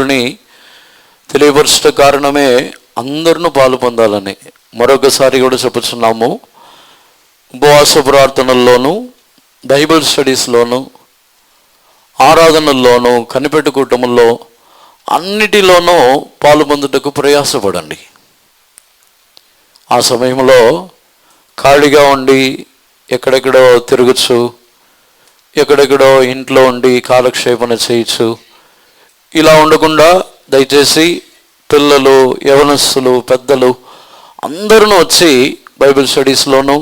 అవకాశములని తెలియపరచట కారణమే అందరినూ పాలు పొందాలని మరొకసారి కూడా చెప్పుచున్నాము. ఉపవాస ప్రార్థనల్లోనూ, బైబిల్ స్టడీస్లోనూ, ఆరాధనల్లోనూ, కనిపెట్టు కూటముల్లో అన్నిటిలోనూ పాలు పొందుటకు ప్రయాసపడండి. ఆ సమయంలో ఖాళీగా ఉండి ఎక్కడెక్కడో తిరగచ్చు, ఎక్కడెక్కడో ఇంట్లో ఉండి కాలక్షేపణ చేయొచ్చు. ఇలా ఉండకుండా దయచేసి పిల్లలు, యవనస్తులు, పెద్దలు అందరూ వచ్చి బైబిల్ స్టడీస్లోనూ,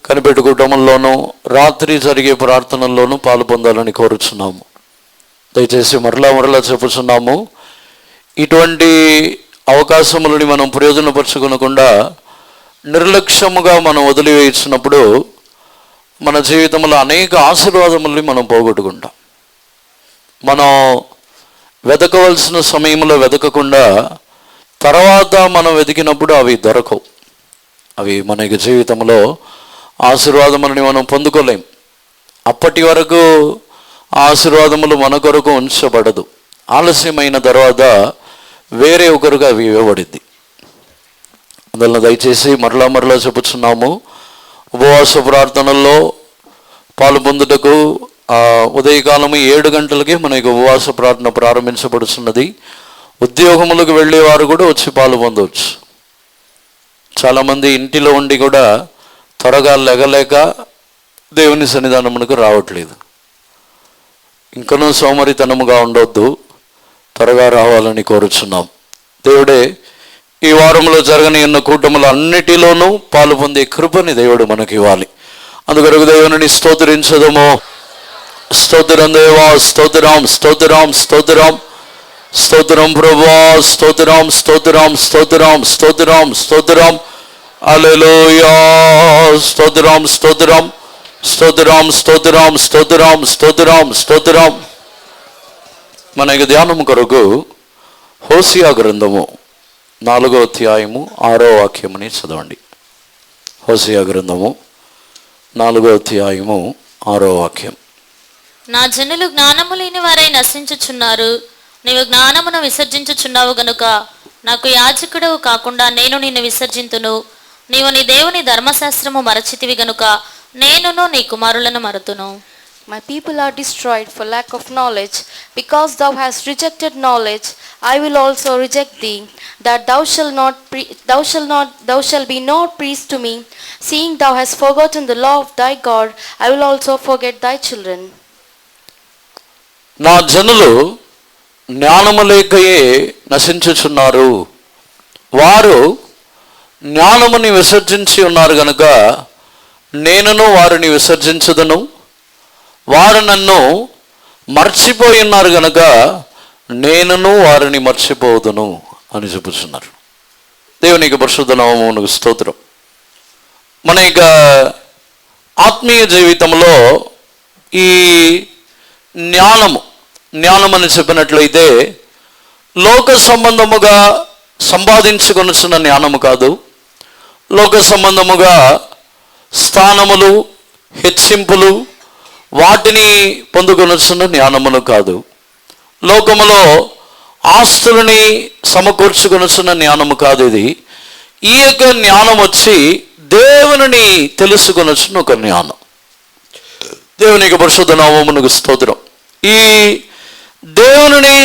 కనిపెట్టు కుటుంబంలోనూ, రాత్రి జరిగే ప్రార్థనల్లోనూ పాలు పొందాలని కోరుచున్నాము. దయచేసి మరలా చెప్పుచున్నాము, ఇటువంటి అవకాశములని మనం ప్రయోజనపరచుకోకుండా నిర్లక్ష్యముగా మనం వదిలివేసినప్పుడు మన జీవితంలో అనేక ఆశీర్వాదములని మనం పోగొట్టుకుంటాం. మనం వెతకవలసిన సమయంలో వెతకకుండా తర్వాత మనం వెతికినప్పుడు అవి దొరకవు. అవి మన జీవితంలో ఆశీర్వాదములని మనం పొందుకోలేం. అప్పటి వరకు ఆశీర్వాదములు మన కొరకు ఉంచబడదు. ఆలస్యమైన తర్వాత వేరే ఒకరుగా అవి ఇవ్వబడింది. అందువలన దయచేసి మరలా చెప్పుచున్నాము, ఉపవాస ప్రార్థనల్లో పాలు పొందుటకు ఉదయకాలము 7 గంటలకే మనకి ఉపవాస ప్రార్థన ప్రారంభించబడుతున్నది. ఉద్యోగములకు వెళ్ళేవారు కూడా వచ్చి పాలు పొందవచ్చు. చాలామంది ఇంటిలో ఉండి కూడా త్వరగా లెగలేక దేవుని సన్నిధానమునకు రావట్లేదు. ఇంకనూ సోమరితనముగా ఉండొద్దు, త్వరగా రావాలని కోరుచున్నాం. దేవుడే ఈ వారంలో జరగని ఉన్న కూటములు అన్నిటిలోనూ పాలు పొందే కృపని దేవుడు మనకి ఇవ్వాలి. అందుకొరకు దేవుని స్తోత్రించదము. స్తోత్రం దేవా, స్తోత్రం స్తోత్రం స్తోత్రం స్తోత్రం ప్రభువా, స్తోత్రం స్తోత్రం స్తోత్రం స్తోత్రం స్తోత్రం హల్లెలూయా, స్తోత్రం స్తోత్రం స్తోత్రం స్తోత్రం స్తోత్రం స్తోత్రం స్తోత్రం. మనకి ధ్యానం కొరకు హోసియా గ్రంథము 4వ అధ్యాయము 6వ వాక్యముని చదవండి. హోసియా గ్రంథము 4వ అధ్యాయము 6వ వాక్యం. నా జనులు జ్ఞానము లేని వారై నశించుచున్నారు. నీవు జ్ఞానమును విసర్జించుచున్నావు గనుక నాకు యాజకుడవు కాకుండా నేను నిన్ను విసర్జింతును. నీవు నీ దేవుని ధర్మశాస్త్రము మరచితివి గనుక నేనును నీ కుమారులను మరతును. My people are destroyed for lack of knowledge. Because thou hast rejected knowledge, I will also reject thee, that thou shalt be no priest to me. Seeing thou hast forgotten the law of thy God, I will also forget thy children. నా జనులు జ్ఞానము లేకయే నశించుచున్నారు. వారు జ్ఞానముని విసర్జించి ఉన్నారు గనుక నేనును వారిని విసర్జించదును. వారు నన్ను మర్చిపోయి ఉన్నారు గనుక నేనును వారిని మర్చిపోదును అని చెప్పుచున్నారు. దేవునికి పరిశుద్ధ నామమునకు స్తోత్రం. మన యొక్క ఆత్మీయ జీవితంలో ఈ జ్ఞానం అని చెప్పినట్లయితే లోక సంబంధముగా సంపాదించుకొనుచున్న జ్ఞానము కాదు, లోక సంబంధముగా స్థానములు, హెచ్చింపులు వాటిని పొందుకొనుచున్న జ్ఞానమును కాదు, లోకములో ఆస్తులని సమకూర్చుకొనుచున్న జ్ఞానము కాదు. ఇది ఈ యొక్క జ్ఞానం వచ్చి దేవుని తెలుసుకొనుచున్న ఒక జ్ఞానం. దేవునికి పరిశుద్ధ నామమునకు స్తోత్రం. ఈ దేవుని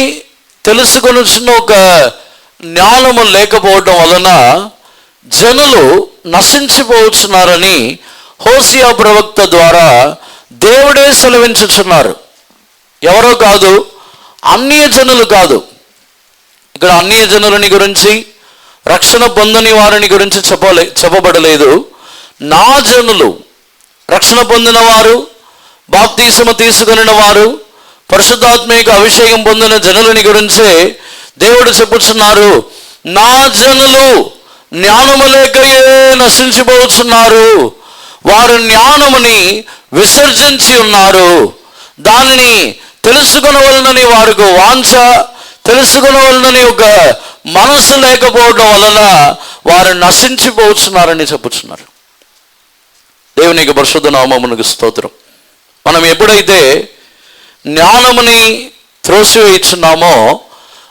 తెలుసుకొనుచున్న ఒక జ్ఞానము లేకపోవడం వలన జనులు నశించిపోతున్నారని హోసియా ప్రవక్త ద్వారా దేవుడే సెలవించుచున్నారు. ఎవరో కాదు, అన్య జనులు కాదు. ఇక్కడ అన్య జనులని గురించి, రక్షణ పొందని వారిని గురించి చెప్పబడలేదు. నా జనులు, రక్షణ పొందిన వారు, బాప్తీసము తీసుకొనిన వారు, పరిశుద్ధాత్మక అభిషేకం పొందిన జనులని గురించే దేవుడు చెప్పుచున్నారు. నా జనులు జ్ఞానము లేకయే నశించిపోతున్నారు. వారు జ్ఞానముని విసర్జించి ఉన్నారు. దానిని తెలుసుకొనవలనని వారికి వాంఛ, తెలుసుకొనవలనని ఒక మనసు లేకపోవడం వలన వారు నశించిపోతున్నారని చెప్పుచున్నారు. దేవునికి పరిశుద్ధ నామమునకు స్తోత్రం. మనం ఎప్పుడైతే జ్ఞానముని త్రోసివేయుచున్నామో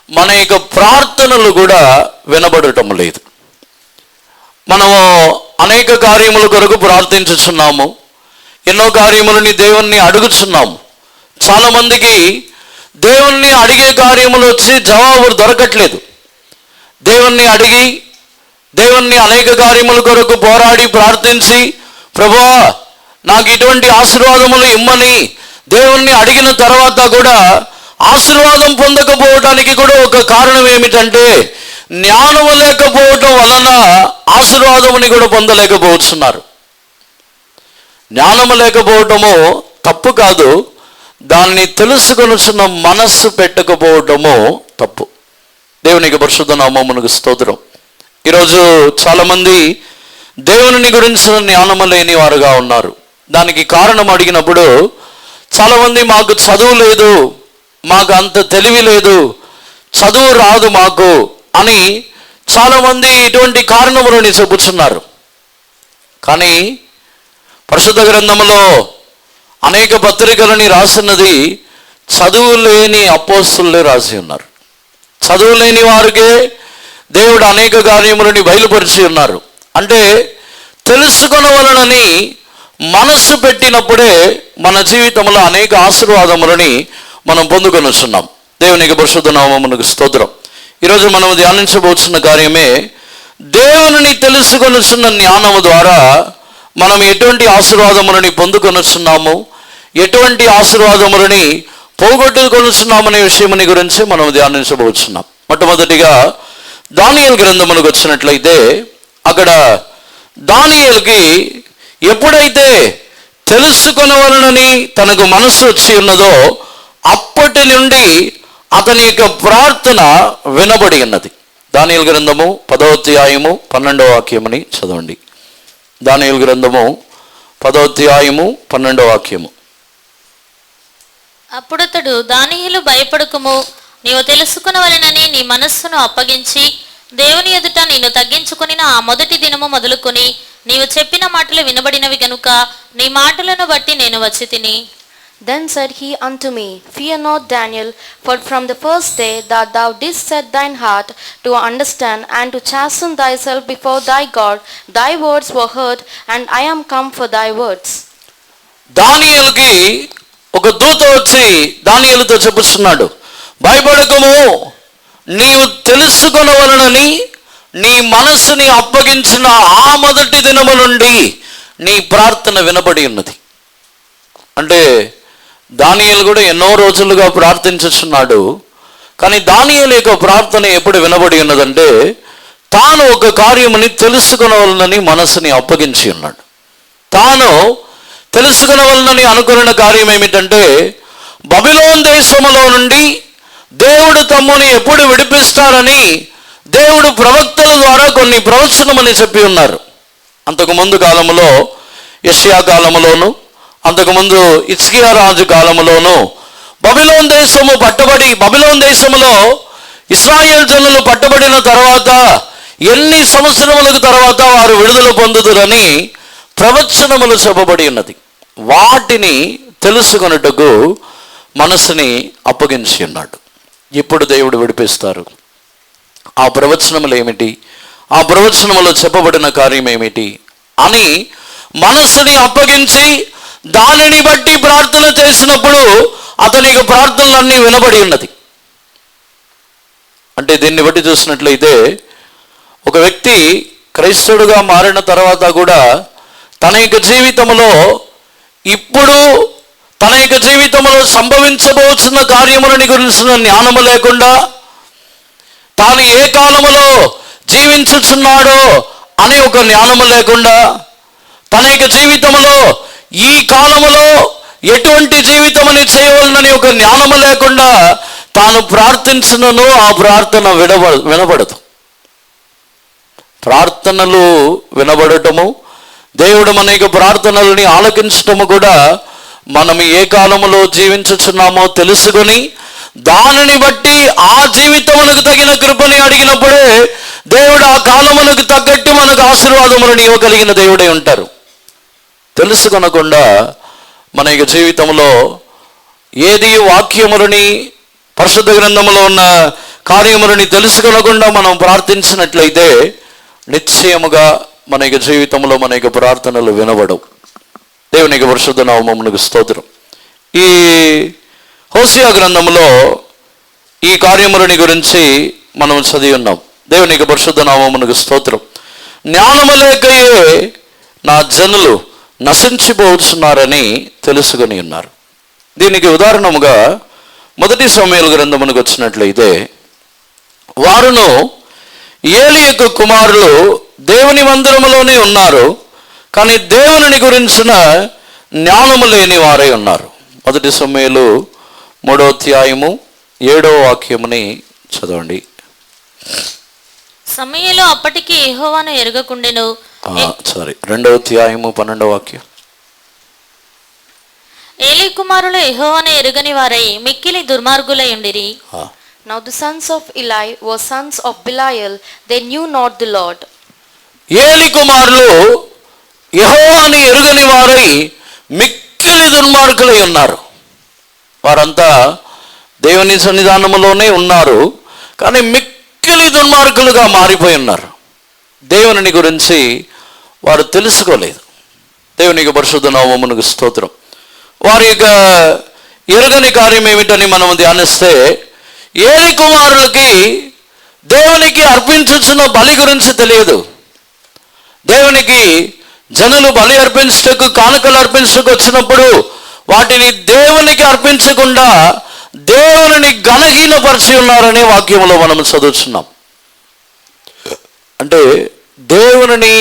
మన యొక్క ప్రార్థనలు కూడా వినబడటం లేదు. మనము అనేక కార్యముల కొరకు ప్రార్థించుచున్నాము, ఎన్నో కార్యములని దేవుణ్ణి అడుగుచున్నాము. చాలామందికి దేవుణ్ణి అడిగే కార్యములు వచ్చి జవాబులు దొరకట్లేదు. దేవుణ్ణి అడిగి దేవుణ్ణి అనేక కార్యముల కొరకు పోరాడి ప్రార్థించి, ప్రభువా నాకు ఇటువంటి ఆశీర్వాదములు ఇమ్మని దేవుణ్ణి అడిగిన తర్వాత కూడా ఆశీర్వాదం పొందకపోవటానికి కూడా ఒక కారణం ఏమిటంటే జ్ఞానము లేకపోవటం వలన ఆశీర్వాదముని కూడా పొందలేకపోతున్నారు. జ్ఞానము లేకపోవటము తప్పు కాదు, దాన్ని తెలుసుకొనుచున్న మనస్సు పెట్టకపోవటము తప్పు. దేవునికి పరిశుద్ధ నామమునకు స్తోత్రం. ఈరోజు చాలామంది దేవుని గురించిన జ్ఞానము లేని వారుగా ఉన్నారు. దానికి కారణం అడిగినప్పుడు చాలామంది మాకు చదువు లేదు, మాకు అంత తెలివి లేదు, చదువు రాదు మాకు అని చాలామంది ఇటువంటి కారణములని చెబుతున్నారు. కానీ పరిశుద్ధ గ్రంథములో అనేక పత్రికలని రాసినది చదువు లేని అపోస్తులే రాసి ఉన్నారు. చదువు లేని వారికే దేవుడు అనేక కార్యములని బయలుపరిచి ఉన్నారు. అంటే తెలుసుకొనవలనని మనస్సు పెట్టినప్పుడే మన జీవితంలో అనేక ఆశీర్వాదములని మనం పొందుకొనిస్తున్నాం. దేవునికి పరిశుద్ధ నామమునకు స్తోత్రం. ఈరోజు మనం ధ్యానించబోతున్న కార్యమే దేవుని తెలుసుకొనిచున్న జ్ఞానము ద్వారా మనం ఎటువంటి ఆశీర్వాదములని పొందుకొనిచున్నాము, ఎటువంటి ఆశీర్వాదములని పోగొట్టుకొనిచున్నామనే విషయముని గురించి మనం ధ్యానించబోతున్నాం. మొట్టమొదటిగా దానియేలు గ్రంథములకు వచ్చినట్లయితే అక్కడ దానియేలుకి ఎప్పుడైతే తెలుసుకొనవలనని తనకు మనస్సు వచ్చి ఉన్నదో అప్పటి నుండి అతని యొక్క ప్రార్థన వినబడి ఉన్నది. దానియేలు గ్రంథము 10వ అధ్యాయము 12వ వాక్యముని చదవండి. దానియేలు గ్రంథము 10వ అధ్యాయము 12వ వాక్యము. అప్పుడతడు దానియేలు భయపడకుము, నీవు తెలుసుకొనవలెనని నీ మనస్సును అప్పగించి దేవుని ఎదుట నేను తగ్గించుకొనిన ఆ మొదటి దినము మొదలుకొని నీవు చెప్పిన మాటలు వినబడినవి గనుక నీ మాటలను బట్టి నేను వచ్చి తిని. Then said he unto me, Fear not, Daniel, for from the first day that thou didst set thine heart to understand and to chasten thyself before thy God, thy words were heard, and I am come for thy words. దానియేలుకి ఒక దూత వచ్చి దానియేలుతో చెప్పుచున్నాడు, భయపడకము, నీవు తెలుసుకొనవలనని నీ మనస్సుని అప్పగించిన ఆ మొదటి దినము నుండి నీ ప్రార్థన వినబడి ఉన్నది. అంటే దానియేలు కూడా ఎన్నో రోజులుగా ప్రార్థించుచున్నాడు. కానీ దానియేలు యొక్క ప్రార్థన ఎప్పుడు వినబడి ఉన్నదంటే తాను ఒక కార్యముని తెలుసుకొనవలనని మనస్సుని అప్పగించి ఉన్నాడు. తాను తెలుసుకొనవలనని అనుకున్న కార్యం ఏమిటంటే బబిలోను దేశములో నుండి దేవుడు తమ్ముని ఎప్పుడు విడిపిస్తారని దేవుడు ప్రవక్తల ద్వారా కొన్ని ప్రవచనమని చెప్పి ఉన్నారు. అంతకుముందు కాలంలో యెషయా కాలములోను, అంతకుముందు హిజ్కియా రాజు కాలములోను బబిలోను దేశము పట్టబడి బబిలోను దేశములో ఇశ్రాయేల్ జనులు పట్టబడిన తర్వాత ఎన్ని సంవత్సరములకు తర్వాత వారు విడుదల పొందుదురని ప్రవచనములు చెప్పబడి ఉన్నది. వాటిని తెలుసుకొనుటకు మనసుని అప్పగించి ఉన్నాడు. ఇప్పుడు దేవుడు విడిపిస్తారు. ఆ ప్రవచనములు ఏమిటి, ఆ ప్రవచనములో చెప్పబడిన కార్యం ఏమిటి అని మనస్సుని అప్పగించి దానిని బట్టి ప్రార్థన చేసినప్పుడు అతనికి ప్రార్థనలన్నీ వినబడి ఉన్నది. అంటే దీన్ని బట్టి చూసినట్లయితే ఒక వ్యక్తి క్రైస్తవుడుగా మారిన తర్వాత కూడా తన యొక్క జీవితంలో ఇప్పుడు తన యొక్క జీవితంలో సంభవించబోతున్న కార్యములని గురించిన జ్ఞానము లేకుండా తాను ఏ కాలములో జీవించుచున్నాడో అనే ఒక జ్ఞానము లేకుండా తన యొక్క జీవితంలో ఈ కాలములో ఎటువంటి జీవితమని చేయవలనని ఒక జ్ఞానము లేకుండా తాను ప్రార్థించినను ఆ ప్రార్థన వినబడదు. ప్రార్థనలు వినబడటము, దేవుడు మన యొక్క ప్రార్థనలని ఆలకించటము కూడా మనం ఏ కాలములో జీవించుచున్నామో తెలుసుకొని దానిని బట్టి ఆ జీవితమునకు తగిన కృపని అడిగినప్పుడే దేవుడు ఆ కాలమునకు తగ్గట్టు మనకు ఆశీర్వాదములను ఇవ్వగలిగిన దేవుడే ఉంటారు. తెలుసుకొనకుండా మన యొక్క జీవితంలో ఏది వాక్యములని పరిశుద్ధ గ్రంథంలో ఉన్న కార్యములని తెలుసుకొనకుండా మనం ప్రార్థించినట్లయితే నిశ్చయముగా మన యొక్క జీవితంలో మన యొక్క ప్రార్థనలు వినబడవు. దేవుని యొక్క పరిశుద్ధ నామమునకు స్తోత్రం. ఈ హోషేయ గ్రంథంలో ఈ కార్యములని గురించి మనం చదివి ఉన్నాం. దేవుని యొక్క పరిశుద్ధ నామమునకు స్తోత్రం. జ్ఞానము లేకయే నా జనులు నశించిపోతున్నారని తెలుసుకొని ఉన్నారు. దీనికి ఉదాహరణముగా మొదటి సమూయేలు గ్రంథమునకు వచ్చినట్లయితే, వారును ఏలి యొక్క కుమారులు దేవుని మందిరములోనే ఉన్నారు, కానీ దేవుని గురించిన జ్ఞానము లేని వారై ఉన్నారు. మొదటి సమూయేలు 3వ అధ్యాయము 7వ వాక్యముని చదవండి. సమూయేలు అప్పటికి యెహోవాను ఎరగకుండెను. 2వ అధ్యాయము 12వ వాక్యం. ఏలి కుమారులు యెహోవాను ఎరుగని వారై మిక్కిలి దుర్మార్గులై ఉండిరి. Now the sons of Eli were sons of Belial, they knew not the Lord. ఏలి కుమారులు యెహోవాను ఎరుగని వారై మిక్కిలి దుర్మార్గులై ఉన్నారు. వారంతా దేవుని సన్నిధానములోనే ఉన్నారు, కానీ మిక్కిలి దుర్మార్గులుగా మారిపోయి ఉన్నారు. దేవుని గురించి వారు తెలుసుకోలేదు. దేవునికి పరిశుద్ధ నామమునకు స్తోత్రం. వారి యొక్క ఎరుగని కార్యం ఏమిటని మనం ధ్యానిస్తే, ఏలి కుమారులకి దేవునికి అర్పించుచున్న బలి గురించి తెలియదు. దేవునికి జనులు బలి అర్పించటకు, కానుకలు అర్పించటకు వచ్చినప్పుడు వాటిని దేవునికి అర్పించకుండా దేవుని ఘనహీనపరిచి ఉన్నారనే వాక్యంలో మనం చదువుతున్నాం. అంటే దేవుని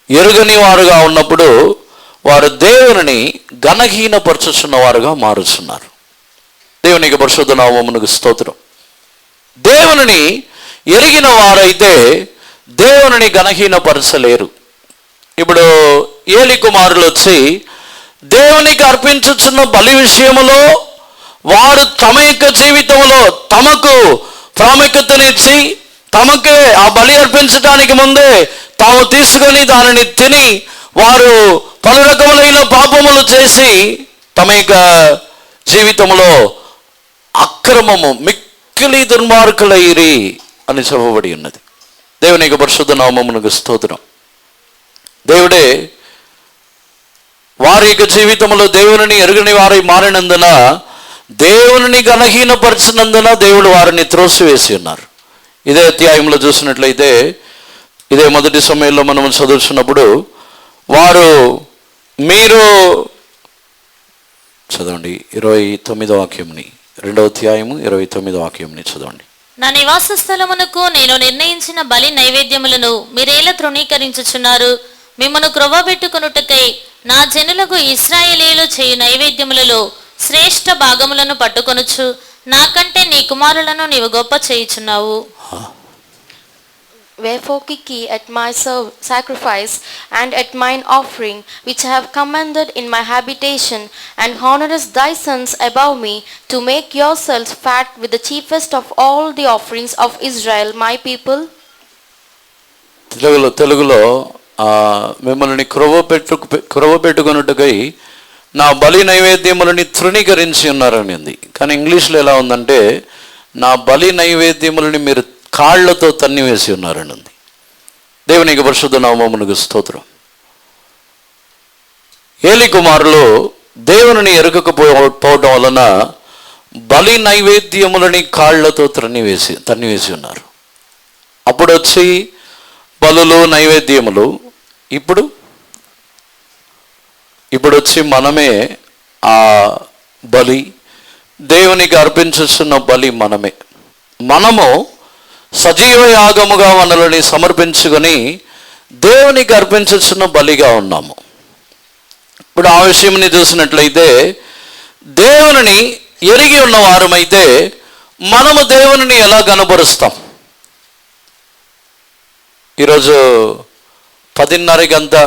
ఎరుగని వారుగా ఉన్నప్పుడు వారు దేవుని ఘనహీనపరచుచున్న వారుగా మారుచున్నారు. దేవునికి పరిశుద్ధ నామమునకు స్తోత్రం. దేవుని ఎరిగిన వారైతే దేవుని ఘనహీనపరచలేరు. ఇప్పుడు ఏలి కుమారులు వచ్చి దేవునికి అర్పించుచున్న బలి విషయములో వారు తమ యొక్క జీవితంలో తమకు ప్రాముఖ్యతనిచ్చి, తమకే ఆ బలి అర్పించడానికి ముందే తాము తీసుకొని దానిని తిని వారు పలు రకములైన పాపములు చేసి తమ యొక్క జీవితంలో అక్రమము మిక్కిలి దుర్మార్గులైరి అని చెప్పబడి ఉన్నది. దేవుని యొక్క పరిశుద్ధ నామమునకు స్తోత్రం. దేవుడే వారి యొక్క జీవితంలో దేవుని ఎరుగని వారై మారినందున, దేవుని ఘనహీనపరిచినందున దేవుడు వారిని త్రోసివేసి ఉన్నారు. ఇదే అధ్యాయంలో చూసినట్లయితే, ఇదే మొదటి సమయంలో మనం చదువుతున్నప్పుడు వారు మీరు చదవండి 29వ వాక్యంని, 2వ అధ్యాయము 29వ వాక్యంని చదవండి. నా నివాస స్థలమునకు నేను నిర్ణయించిన బలి నైవేద్యములను మీరేలా తృణీకరించుచున్నారు? మిమ్మను క్రొవ్వబెట్టుకొనుటకై నా జనులకు ఇశ్రాయేలీయులు చేయు నైవేద్యములలో శ్రేష్ఠ భాగములను పట్టుకొనుచు నాకంటే నీ కుమారులను నీవు గొప్ప చేయుచున్నావు. Wherefore keep ye at my sacrifice and at mine offering, which I have commanded in my habitation, and honorest thy sons above me, to make yourselves fat with the chiefest of all the offerings of Israel, my people. తెలుగులో మిమ్మల్ని క్రొవ్వపెట్టుకొనుటకై నా బలి నైవేద్యములని తృణీకరించి ఉన్నారని ఉంది. కానీ ఇంగ్లీష్లో ఎలా ఉందంటే, నా బలి నైవేద్యములని మీరు కాళ్లతో తన్నివేసి ఉన్నారని ఉంది. దేవునికి పరిశుద్ధ నామమునకు స్తోత్రం. ఏలి కుమారులు దేవుని ఎరుగకపోవడం వలన బలి నైవేద్యములని కాళ్లతో తన్నివేసి ఉన్నారు. అప్పుడు వచ్చి బలులు నైవేద్యములు, ఇప్పుడు వచ్చి మనమే ఆ బలి, దేవునికి అర్పించుతున్న బలి మనమే. మనము సజీవ యాగముగా మనల్ని సమర్పించుకొని దేవునికి అర్పించుతున్న బలిగా ఉన్నాము. ఇప్పుడు ఆ విషయంని చూసినట్లయితే, దేవుని ఎరిగి ఉన్న వారమైతే మనము దేవుని ఎలా కనబరుస్తాం? ఈరోజు 10:30కి అంతా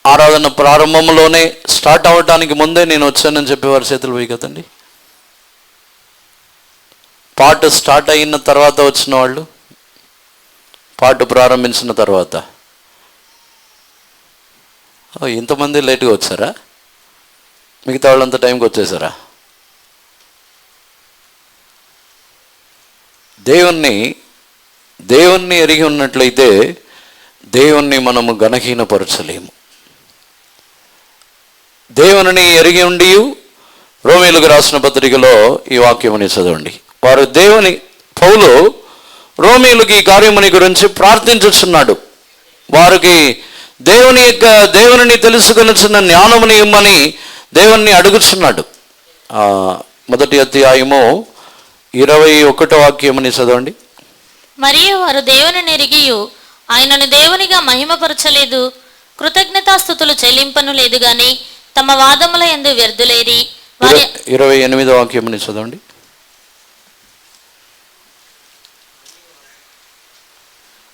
ఆరాధన ప్రారంభంలోనే స్టార్ట్ అవ్వటానికి ముందే నేను వచ్చానని చెప్పేవారు చేతులు పోయి కదండి. పాట స్టార్ట్ అయిన తర్వాత వచ్చిన వాళ్ళు, పాట ప్రారంభించిన తర్వాత, ఇంతమంది లేట్గా వచ్చారా? మిగతా వాళ్ళంతా టైంకి వచ్చేసారా? దేవుణ్ణి ఎరిగి ఉన్నట్లయితే దేవుణ్ణి మనము ఘనహీనపరచలేము. దేవుని ఎరిగి ఉండి రోమీయులకు రాసిన పత్రికలో ఈ వాక్యముని చదవండి. వారు పౌలు రోమీయులకి ఈ కార్యముని గురించి ప్రార్థించుచున్నాడు. వారికి దేవుని తెలుసుకొనుచున్న జ్ఞానముని ఇమ్మని దేవుణ్ణి అడుగుచున్నాడు. మొదటి అధ్యాయము 21వ వాక్యముని చదవండి. మరియు వారు దేవుని ఎరిగియు ఆయనను దేవునిగా మహిమపరచలేదు, కృతజ్ఞతాస్తుతులు చెల్లింపను లేదు గాని తమ వాదముల యందు వ్యర్థులేరి. 28వ వాక్యముని చదవండి.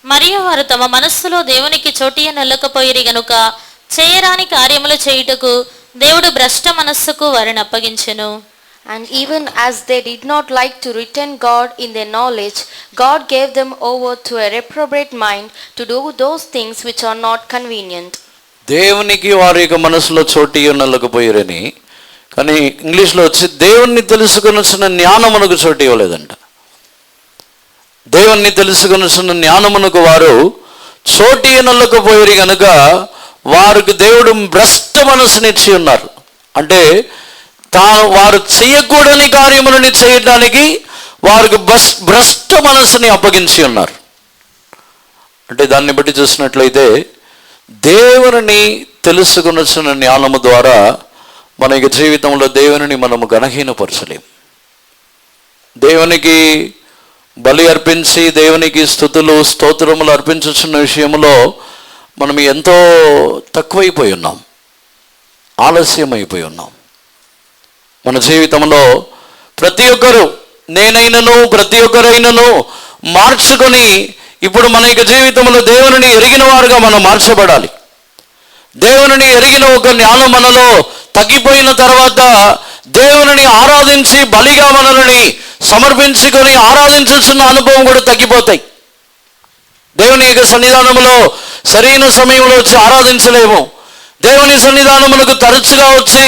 మరియు వారు తమ మనస్సులో దేవునికి చోటియ నొల్లకపోయిరి గనుక చేయరాని కార్యములు చేయుటకు దేవుడు భ్రష్ట మనస్సుకు వారిని అప్పగించెను. And even as they did not like to retain God in their knowledge, God gave them over to a reprobate mind to do those things which are not convenient. దేవునికి వారి యొక్క మనసులో చోటు ఇవ్వనలేకపోయారని, కానీ ఇంగ్లీష్లో వచ్చి దేవుణ్ణి తెలుసుకొనుచున్న జ్ఞానమునకు చోటు ఇవ్వలేదంట. దేవుణ్ణి తెలుసుకొనుచున్న జ్ఞానమునకు వారు చోటు ఇవ్వనలేకపోయారు కనుక వారికి దేవుడు భ్రష్ట మనసునిచ్చి ఉన్నారు. అంటే వారు చేయకూడని కార్యములని చేయడానికి వారికి భ్రష్ట మనసుని అప్పగించి ఉన్నారు. అంటే దాన్ని బట్టి చూసినట్లయితే దేవుని తెలుసుకొనుచున్న జ్ఞానము ద్వారా మన యొక్క జీవితంలో దేవుని మనము ఘనహీనపరచలేము. దేవునికి బలి అర్పించి దేవునికి స్తుతులు స్తోత్రములు అర్పించుచున్న విషయంలో మనం ఎంతో తక్కువైపోయి ఉన్నాం, ఆలస్యం అయిపోయి ఉన్నాం. మన జీవితంలో ప్రతి ఒక్కరైనను మార్చుకొని ఇప్పుడు మన యొక్క జీవితంలో దేవుని ఎరిగిన వారుగా మనం మార్చబడాలి. దేవుని ఎరిగిన ఒక జ్ఞానం మనలో తగ్గిపోయిన తర్వాత దేవుని ఆరాధించి బలిగా మనల్ని సమర్పించుకొని ఆరాధించుచున్న అనుభవం కూడా తగ్గిపోతాయి. దేవుని యొక్క సన్నిధానంలో సరైన సమయంలో వచ్చి ఆరాధించలేము. దేవుని సన్నిధానములకు తరచుగా వచ్చి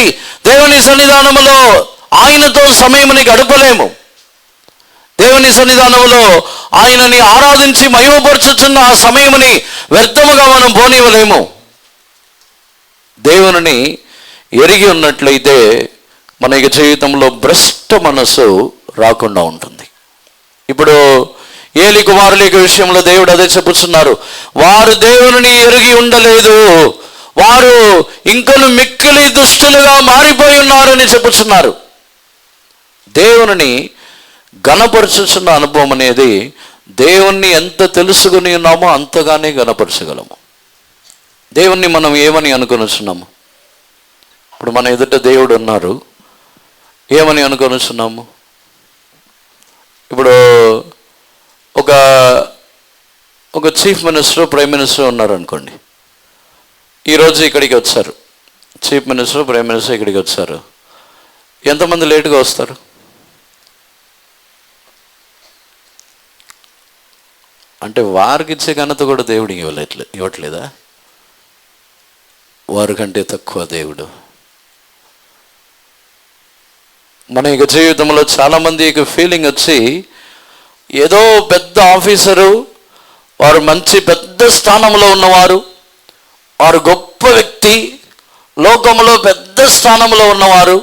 దేవుని సన్నిధానములో ఆయనతో సమయముని గడపలేము. దేవుని సన్నిధానములో ఆయనని ఆరాధించి మహిమపరచుచున్న ఆ సమయముని వ్యర్థముగా మనం పోనివ్వలేము. దేవుని ఎరిగి ఉన్నట్లయితే మన యొక్క జీవితంలో భ్రష్ట మనసు రాకుండా ఉంటుంది. ఇప్పుడు ఏలి కుమారుల యొక్క విషయంలో దేవుడు అదే చెప్పుచున్నారు. వారు దేవుని ఎరిగి ఉండలేదు, వారు ఇంకను మిక్కిలి దుష్టులుగా మారిపోయి ఉన్నారని చెప్పుచున్నారు. దేవుని ఘనపరచుచున్న అనుభవం అనేది దేవుణ్ణి ఎంత తెలుసుకుని ఉన్నామో అంతగానే ఘనపరచగలము. దేవుణ్ణి మనం ఏమని అనుకొనిచున్నాము? ఇప్పుడు మన ఎదుట దేవుడు ఉన్నారు, ఏమని అనుకొనిచున్నాము? ఇప్పుడు ఒక చీఫ్ మినిస్టర్ ప్రైమ్ మినిస్టర్ ఉన్నారు అనుకోండి. ఈరోజు ఇక్కడికి వచ్చారు, చీఫ్ మినిస్టర్ ప్రైమ్ మినిస్టర్ ఇక్కడికి వచ్చారు. ఎంతమంది లేటుగా వస్తారు? అంటే వారికి ఇచ్చే ఘనత కూడా దేవుడికి ఇవ్వట్లేదా? వారికంటే తక్కువ దేవుడు. మన యొక్క జీవితంలో చాలామంది యొక్క ఫీలింగ్ వచ్చి ఏదో పెద్ద ఆఫీసరు, వారు మంచి పెద్ద స్థానంలో ఉన్నవారు, వారు గొప్ప వ్యక్తి, లోకంలో పెద్ద స్థానంలో ఉన్నవారు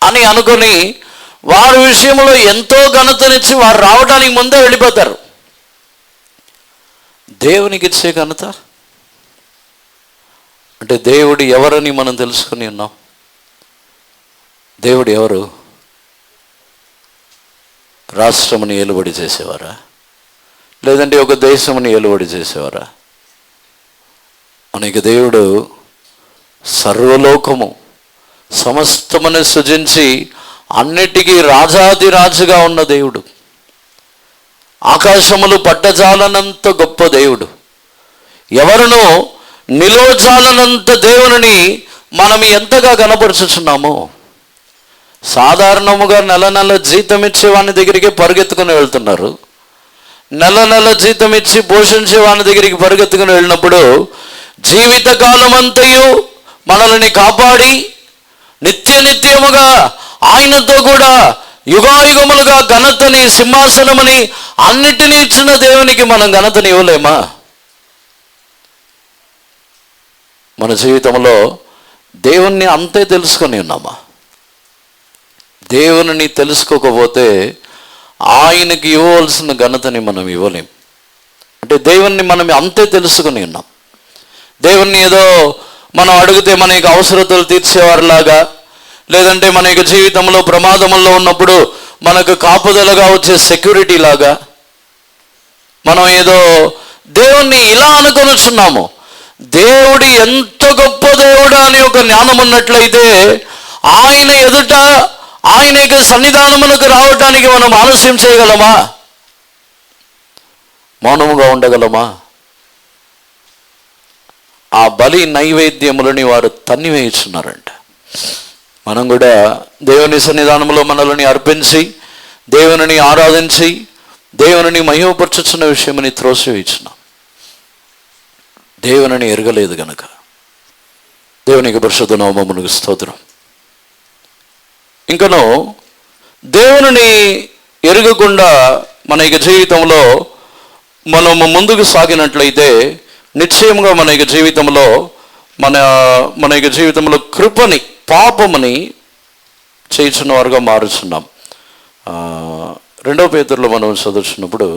అని అనుకొని వారి విషయంలో ఎంతో ఘనతనిచ్చి వారు రావడానికి ముందే వెళ్ళిపోతారు. దేవునికి ఇచ్చే ఘనత అంటే దేవుడు ఎవరని మనం తెలుసుకుని ఉన్నాం. దేవుడు ఎవరు? రాష్ట్రముని ఏలుబడి చేసేవారా, లేదంటే ఒక దేశముని ఏలుబడి చేసేవారా? మనకి దేవుడు సర్వలోకము సమస్తమును సృజించి అన్నిటికీ రాజాదిరాజుగా ఉన్న దేవుడు, ఆకాశములు పట్టజాలనంత గొప్ప దేవుడు, ఎవరునో నిలోజాలనంత దేవుని మనం ఎంతగా కనపరుచుచున్నామో. సాధారణముగా నెల జీతం ఇచ్చే వాని దగ్గరికి పరిగెత్తుకుని వెళ్తున్నారు. నెల జీతం ఇచ్చి పోషించే వాని దగ్గరికి పరిగెత్తుకుని వెళ్ళినప్పుడు జీవితకాలం అంతయు మనల్ని కాపాడి నిత్యముగా ఆయనతో కూడా యుగాయుగములుగా ఘనతని, సింహాసనమని అన్నిటినీ ఇచ్చిన దేవునికి మనం ఘనతని ఇవ్వలేమా? మన జీవితంలో దేవుణ్ణి అంతే తెలుసుకొని ఉన్నామా? దేవుని తెలుసుకోకపోతే ఆయనకి ఇవ్వవలసిన ఘనతని మనం ఇవ్వలేం. అంటే దేవుణ్ణి మనం అంతే తెలుసుకొని ఉన్నాం. దేవుణ్ణి ఏదో మనం అడిగితే మన యొక్క అవసరతలు తీర్చేవారిలాగా, లేదంటే మన యొక్క జీవితంలో ప్రమాదంలో ఉన్నప్పుడు మనకు కాపుదలగా వచ్చే సెక్యూరిటీ లాగా మనం ఏదో దేవుణ్ణి ఇలా అనుకొనిస్తున్నాము. దేవుడు ఎంత గొప్ప దేవుడు అనే ఒక జ్ఞానం ఉన్నట్లయితే ఆయన ఎదుట, ఆయన యొక్క సన్నిధానములకు రావటానికి మనం ఆలస్యం చేయగలమా? మౌనముగా ఉండగలమా? ఆ బలి నైవేద్యములని వారు తన్నివేయుచున్నారంట. మనం కూడా దేవుని సన్నిధానంలో మనల్ని అర్పించి, దేవుని ఆరాధించి, దేవుని మహిమపరచుచున్న విషయమని త్రోసివేయుచున్నాం. దేవుని ఎరగలేదు గనక. దేవునికి పరిశుద్ధ నామమునకు స్తోత్రం. ఇంకను దేవుని ఎరగకుండా మన యొక్క జీవితంలో మనము ముందుకు సాగినట్లయితే నిశ్చయంగా మన యొక్క జీవితంలో మన యొక్క జీవితంలో కృపని, పాపముని చేయించిన వారుగా మారుచున్నాం. 2 పేతురులో మనం చదువుతున్నప్పుడు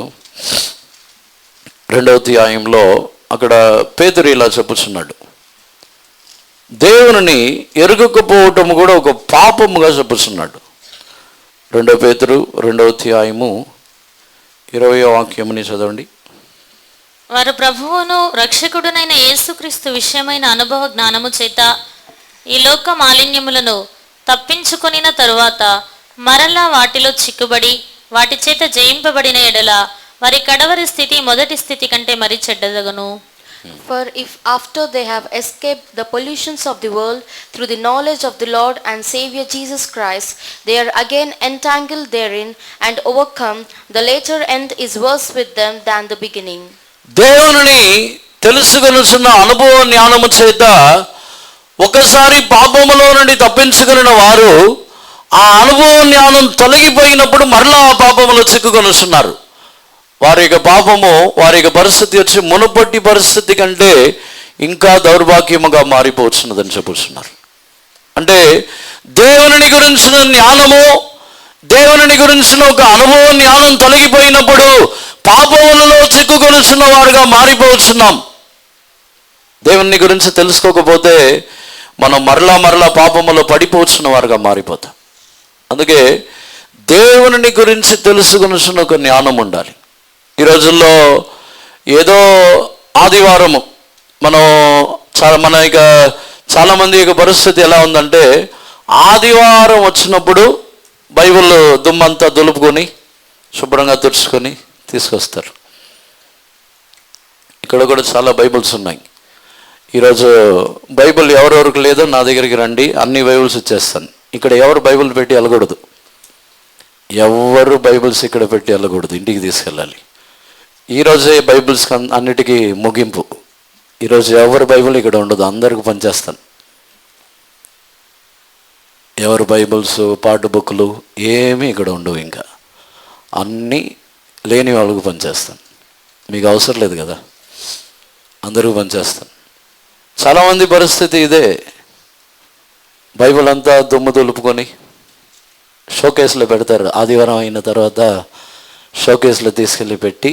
2వ అధ్యాయంలో అక్కడ పేతురు ఇలా చెప్పుచున్నాడు, దేవుని ఎరుగకపోవటం కూడా ఒక పాపముగా చెప్పుచున్నాడు. 2 పేతురు 2వ అధ్యాయము 20వ వాక్యముని చదవండి. వారు ప్రభువును రక్షకుడునైన యేసుక్రీస్తు విషయమైన అనుభవ జ్ఞానము చేత ఈ లోక మాలిన్యములను తప్పించుకొనిన తరువాత మరలా వాటిలో చిక్కుబడి వాటి చేత జయింపబడిన ఎడల వారి కడవరి స్థితి మొదటి స్థితి కంటే మరి చెడ్డదగును. For if after they have escaped the pollutions of the world through the knowledge of the Lord and Savior Jesus Christ, they are again entangled therein and overcome, the later end is worse with them than the beginning. దేవుని తెలుసుకొనుచున్న అనుభవ జ్ఞానము చేత ఒకసారి పాపములో నుండి తప్పించుకున్న వారు ఆ అనుభవ జ్ఞానం తొలగిపోయినప్పుడు మరలా ఆ పాపములో చిక్కుకొనుచున్నారు. వారి యొక్క పాపము, వారి యొక్క పరిస్థితి వచ్చి మునుపటి పరిస్థితి కంటే ఇంకా దౌర్భాగ్యముగా మారిపోతున్నదని చెప్పుతున్నారు. అంటే దేవుని గురించిన జ్ఞానము, దేవుని గురించిన ఒక అనుభవ జ్ఞానం తొలగిపోయినప్పుడు పాపములలో చిక్కుకొనుచున్న వారుగా మారిపోతున్నాం. దేవుని గురించి తెలుసుకోకపోతే మనం మరలా పాపములో పడిపోతున్న వారుగా మారిపోతాం. అందుకే దేవుని గురించి తెలుసుకొనుచున్న ఒక జ్ఞానం ఉండాలి. ఈ రోజుల్లో ఏదో ఆదివారము మన యొక్క చాలామంది యొక్క పరిస్థితి ఎలా ఉందంటే, ఆదివారం వచ్చినప్పుడు బైబిల్ దుమ్మంతా దులుపుకొని శుభ్రంగా తుడుచుకొని తీసుకొస్తారు. ఇక్కడ కూడా చాలా బైబిల్స్ ఉన్నాయి. ఈరోజు బైబిల్ ఎవరెవరికి లేదో నా దగ్గరికి రండి, అన్ని బైబిల్స్ ఇచ్చేస్తాను. ఇక్కడ ఎవరు బైబిల్ పెట్టి వెళ్ళకూడదు. ఎవరు బైబిల్స్ ఇక్కడ పెట్టి వెళ్ళకూడదు, ఇంటికి తీసుకెళ్ళాలి. ఈరోజే బైబిల్స్ అన్నిటికీ ముగింపు. ఈరోజు ఎవరు బైబిల్ ఇక్కడ ఉండదు, అందరికి పనిచేస్తాను. ఎవరు బైబిల్స్, పాటు బుక్లు ఏమీ ఇక్కడ ఉండవు. ఇంకా అన్నీ లేని వాళ్ళకు పనిచేస్తాను. మీకు అవసరం లేదు కదా, అందరికీ పనిచేస్తాను. చాలామంది పరిస్థితి ఇదే. బైబిల్ అంతా దుమ్ము దులుపుకొని షోకేస్లో పెడతారు. ఆదివారం అయిన తర్వాత షోకేస్లో తీసుకెళ్ళి పెట్టి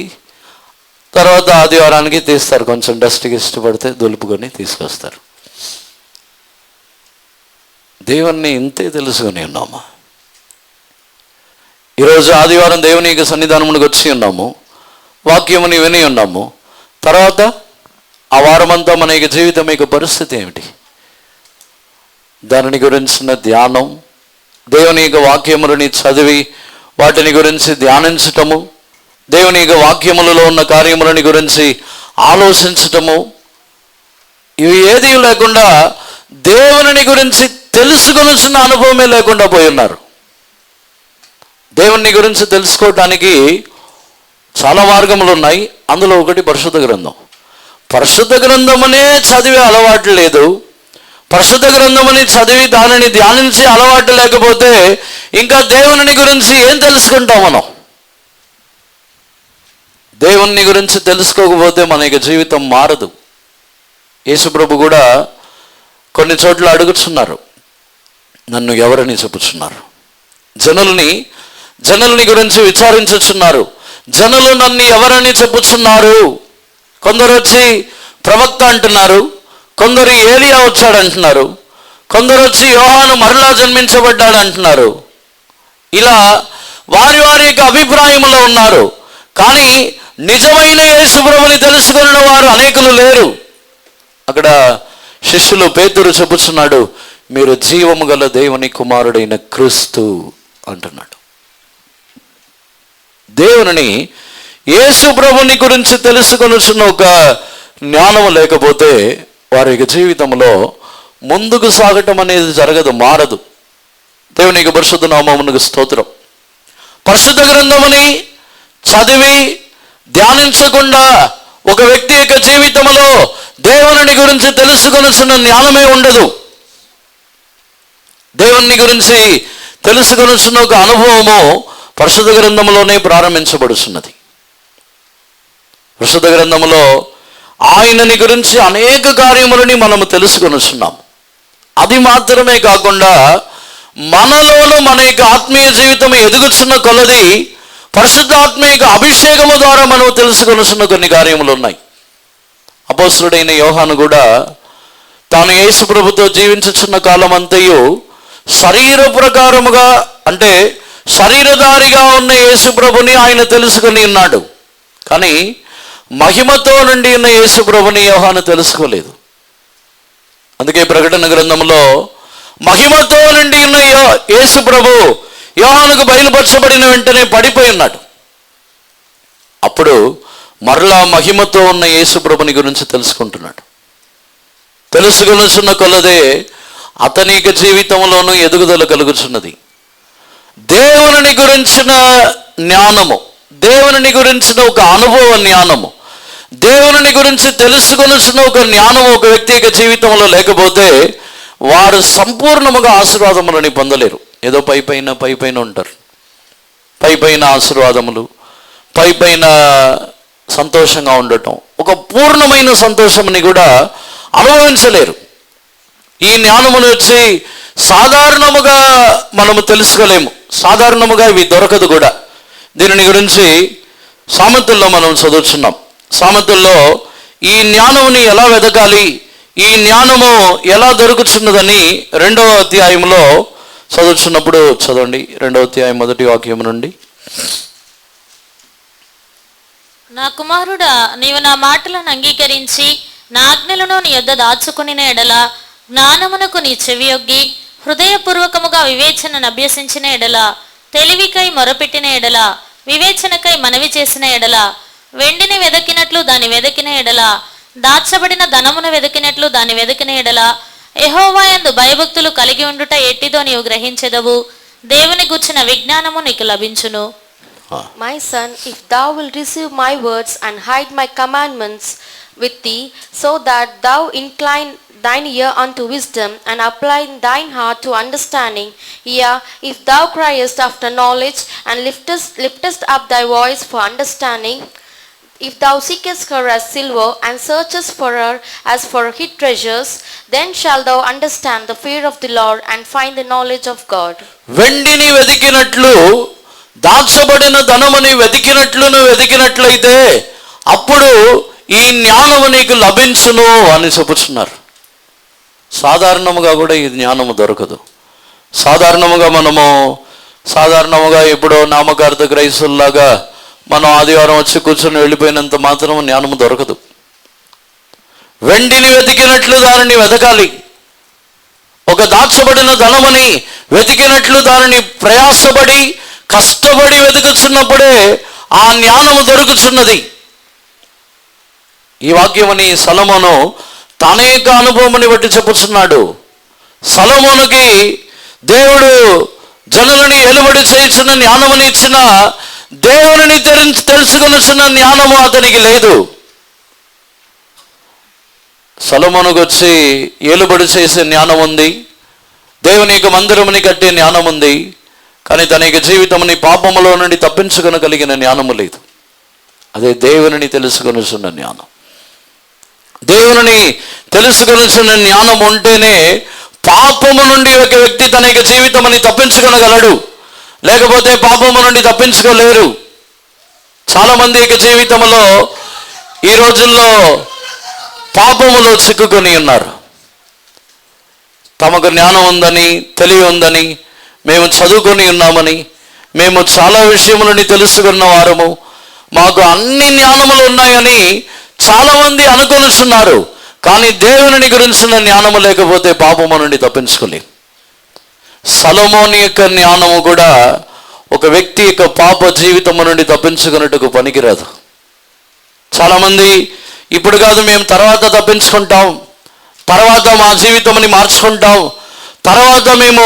తర్వాత ఆదివారానికి తీస్తారు. కొంచెం డస్ట్కి ఇష్టపడితే దులుపుకొని తీసుకొస్తారు. దేవుణ్ణి ఇంతే తెలుసుకొని ఉన్నామా? ఈరోజు ఆదివారం దేవుని యొక్క సన్నిధానమునికి వచ్చి ఉన్నాము, వాక్యముని విని ఉన్నాము. తర్వాత ఆ వారమంతా మన యొక్క జీవితం యొక్క పరిస్థితి ఏమిటి? దానిని గురించిన ధ్యానం, దేవుని యొక్క వాక్యములని చదివి వాటిని గురించి ధ్యానించటము, దేవుని యొక్క వాక్యములలో ఉన్న కార్యములని గురించి ఆలోచించటము, ఇవి ఏది లేకుండా దేవుని గురించి తెలుసుకొనిచిన అనుభవమే లేకుండా పోయి ఉన్నారు. దేవుని గురించి తెలుసుకోవటానికి చాలా మార్గములు ఉన్నాయి. అందులో ఒకటి పరిశుద్ధ గ్రంథం. పరిశుద్ధ గ్రంథమనే చదివే అలవాటు లేదు. పరిశుద్ధ గ్రంథముని చదివి దానిని ధ్యానించి అలవాటు లేకపోతే ఇంకా దేవుని గురించి ఏం తెలుసుకుంటాం మనం? దేవుని గురించి తెలుసుకోకపోతే మన యొక్క జీవితం మారదు. యేసుప్రభు కూడా కొన్ని చోట్ల అడుగుతున్నారు, నన్ను ఎవరని చెప్పుచున్నారు? జనులని గురించి విచారించుచున్నారు, జనులు నన్ను ఎవరని చెప్పుచున్నారు? కొందరు వచ్చి ప్రవక్త అంటున్నారు, కొందరు ఏలియా వచ్చాడంటున్నారు, కొందరు వచ్చి యోహాను మరలా జన్మించబడ్డాడు అంటున్నారు. ఇలా వారి వారి యొక్క అభిప్రాయంలో ఉన్నారు. కానీ నిజమైన యేసుప్రభుని తెలుసుకున్న వారు అనేకులు లేరు. అక్కడ శిష్యులు పేతురు చెప్పుచున్నాడు, మీరు జీవము గల దేవుని కుమారుడైన క్రీస్తు అంటున్నాడు. దేవుని యేసుప్రభుని గురించి తెలుసుకొనుచున్న ఒక జ్ఞానం లేకపోతే వారి యొక్క జీవితంలో ముందుకు సాగటం అనేది జరగదు, మారదు. దేవునికి పరిశుద్ధ నామమునకు స్తోత్రం. పరిశుద్ధ గ్రంథముని చదివి ధ్యానించకుండా ఒక వ్యక్తి యొక్క జీవితంలో దేవుని గురించి తెలుసుకొనుచున్న జ్ఞానమే ఉండదు. దేవుని గురించి తెలుసుకొనుచున్న ఒక అనుభవము పరిశుద్ధ గ్రంథంలోనే ప్రారంభించబడుతున్నది. పరిశుద్ధ గ్రంథంలో ఆయనని గురించి అనేక కార్యములని మనము తెలుసుకొనుచున్నాం. అది మాత్రమే కాకుండా మనలోనూ మన యొక్క ఆత్మీయ జీవితం ఎదుగుచున్న కొలది పరిశుద్ధాత్మీయ అభిషేకము ద్వారా మనం తెలుసుకొనుచున్న కొన్ని కార్యములు ఉన్నాయి. అపోస్తలుడైన యోహాను కూడా తాను యేసు ప్రభుతో జీవించుచున్న కాలం అంతయు శరీర ప్రకారముగా అంటే శరీరధారిగా ఉన్న యేసు ప్రభుని ఆయన తెలుసుకుని ఉన్నాడు. కానీ మహిమతో నుండి ఉన్న యేసు ప్రభుని యోహాను తెలుసుకోలేదు. అందుకే ప్రకటన గ్రంథంలో మహిమతో నుండి ఉన్న యేసు ప్రభు యోహానుకు బయలుపరచబడిన వెంటనే పడిపోయి ఉన్నాడు. అప్పుడు మరలా మహిమతో ఉన్న యేసు ప్రభుని గురించి తెలుసుకుంటున్నాడు. తెలుసుకొనుచున్న కొలదే అతని యొక్క జీవితంలోనూ ఎదుగుదల కలుగుచున్నది. దేవుని గురించిన జ్ఞానము, దేవుని గురించిన ఒక అనుభవ జ్ఞానము, దేవుని గురించి తెలుసుకొనుచున్న ఒక జ్ఞానము ఒక వ్యక్తి యొక్క జీవితంలో లేకపోతే వారు సంపూర్ణముగా ఆశీర్వాదములని పొందలేరు. ఏదో పైపైన ఉంటారు. పైపైన ఆశీర్వాదములు, పైపైన సంతోషంగా ఉండటం, ఒక పూర్ణమైన సంతోషముని కూడా అనుభవించలేరు. ఈ జ్ఞానమును వచ్చి సాధారణముగా మనము తెలుసుకోలేము. సాధారణముగా ఇవి దొరకదు కూడా. దీనిని గురించి సామెతల్లో మనం చదువుతున్నాం. సామెతల్లో ఈ జ్ఞానముని ఎలా వెతకాలి, ఈ జ్ఞానము ఎలా దొరుకుతున్నదని 2వ అధ్యాయంలో చదువుతున్నప్పుడు చదవండి. 2వ అధ్యాయం 1వ వాక్యం నుండి. నా కుమారుడా, నీవు నా మాటలను అంగీకరించి నా ఆజ్ఞలను నీ యొద్ద దాచుకుని ఎడల, జ్ఞానమునకు నీ చెవియొగ్గి హృదయపూర్వకముగా వివేచనను అభ్యసించిన ఎడల, తెలివికై మొరపెట్టిన ఎడల, వివేచనకై మనవి చేసిన ఎడల, వెండిని వెదకినట్లు దాన్ని వెదకిన ఎడల, దాచబడిన ధనమును వెదకినట్లు దాన్ని వెదకిన ఎడల, యెహోవా యందు భయభక్తులు కలిగి ఉండుట ఎట్టిదో నీవు గ్రహించెదవు. దేవుని గూర్చిన విజ్ఞానము నీకు లభించును. My son, if thou wilt receive my words and hide my commandments with thee, so that thou incline thine ear unto wisdom and apply thine heart to understanding, yea, if thou criest after knowledge and liftest up thy voice for understanding, if thou seekest her as silver and searchest for her as for hid treasures, then shalt thou understand the fear of the Lord and find the knowledge of God. వెండిని వెతికినట్లు దాచబడిన ధనముని వెతికినట్లయితే అప్పుడు ఈ జ్ఞానము నీకు లభించును అని చెప్పుచున్నారు. సాధారణముగా కూడా ఈ జ్ఞానము దొరకదు. సాధారణముగా ఎప్పుడో నామకార్థ క్రైస్తుల్లాగా మనం ఆదివారం వచ్చి కూర్చొని వెళ్ళిపోయినంత మాత్రం జ్ఞానము దొరకదు. వెండిని వెతికినట్లు దానిని వెతకాలి. ఒక దాచబడిన ధనముని వెతికినట్లు దానిని ప్రయాసపడి కష్టపడి వెతుకుచున్నప్పుడే ఆ జ్ఞానము దొరుకుచున్నది. ఈ వాక్యమని సొలొమోను తన యొక్క అనుభవముని బట్టి చెప్పుచున్నాడు. సొలొమోనుకి దేవుడు జనులని ఎలుబడి చేయుచున్న జ్ఞానముని ఇచ్చిన, దేవుని తెలుసుకొనుచున్న జ్ఞానము అతనికి లేదు. సొలొమోనుకు వచ్చి ఏలుబడి చేసే జ్ఞానం ఉంది, దేవుని యొక్క మందిరముని కట్టే జ్ఞానం ఉంది, కానీ తన యొక్క జీవితంని పాపములో నుండి తప్పించుకొనగలిగిన జ్ఞానము లేదు. అదే దేవునిని తెలుసుకొనుచున్న జ్ఞానం. దేవునిని తెలుసుకొనుచున్న జ్ఞానం ఉంటేనే పాపము నుండి ఒక వ్యక్తి తన యొక్క జీవితముని తప్పించుకొనగలడు, లేకపోతే పాపము నుండి తప్పించుకోలేరు. చాలామంది యొక్క జీవితంలో ఈ రోజుల్లో పాపములో చిక్కుకొని ఉన్నారు. తమకు జ్ఞానం ఉందని, తెలివి ఉందని, మేము చదువుకొని ఉన్నామని, మేము చాలా విషయములని తెలుసుకున్న వారము, మాకు అన్ని జ్ఞానములు ఉన్నాయని చాలామంది అనుకొనిస్తున్నారు. కానీ దేవుని గురించిన జ్ఞానము లేకపోతే పాపము నుండి తప్పించుకోలేం. సొలొమోను యొక్క జ్ఞానము కూడా ఒక వ్యక్తి యొక్క పాప జీవితము నుండి తప్పించుకున్నట్టుకు పనికిరాదు. చాలామంది ఇప్పుడు కాదు, మేము తర్వాత తప్పించుకుంటాం, తర్వాత మా జీవితముని మార్చుకుంటాం, తర్వాత మేము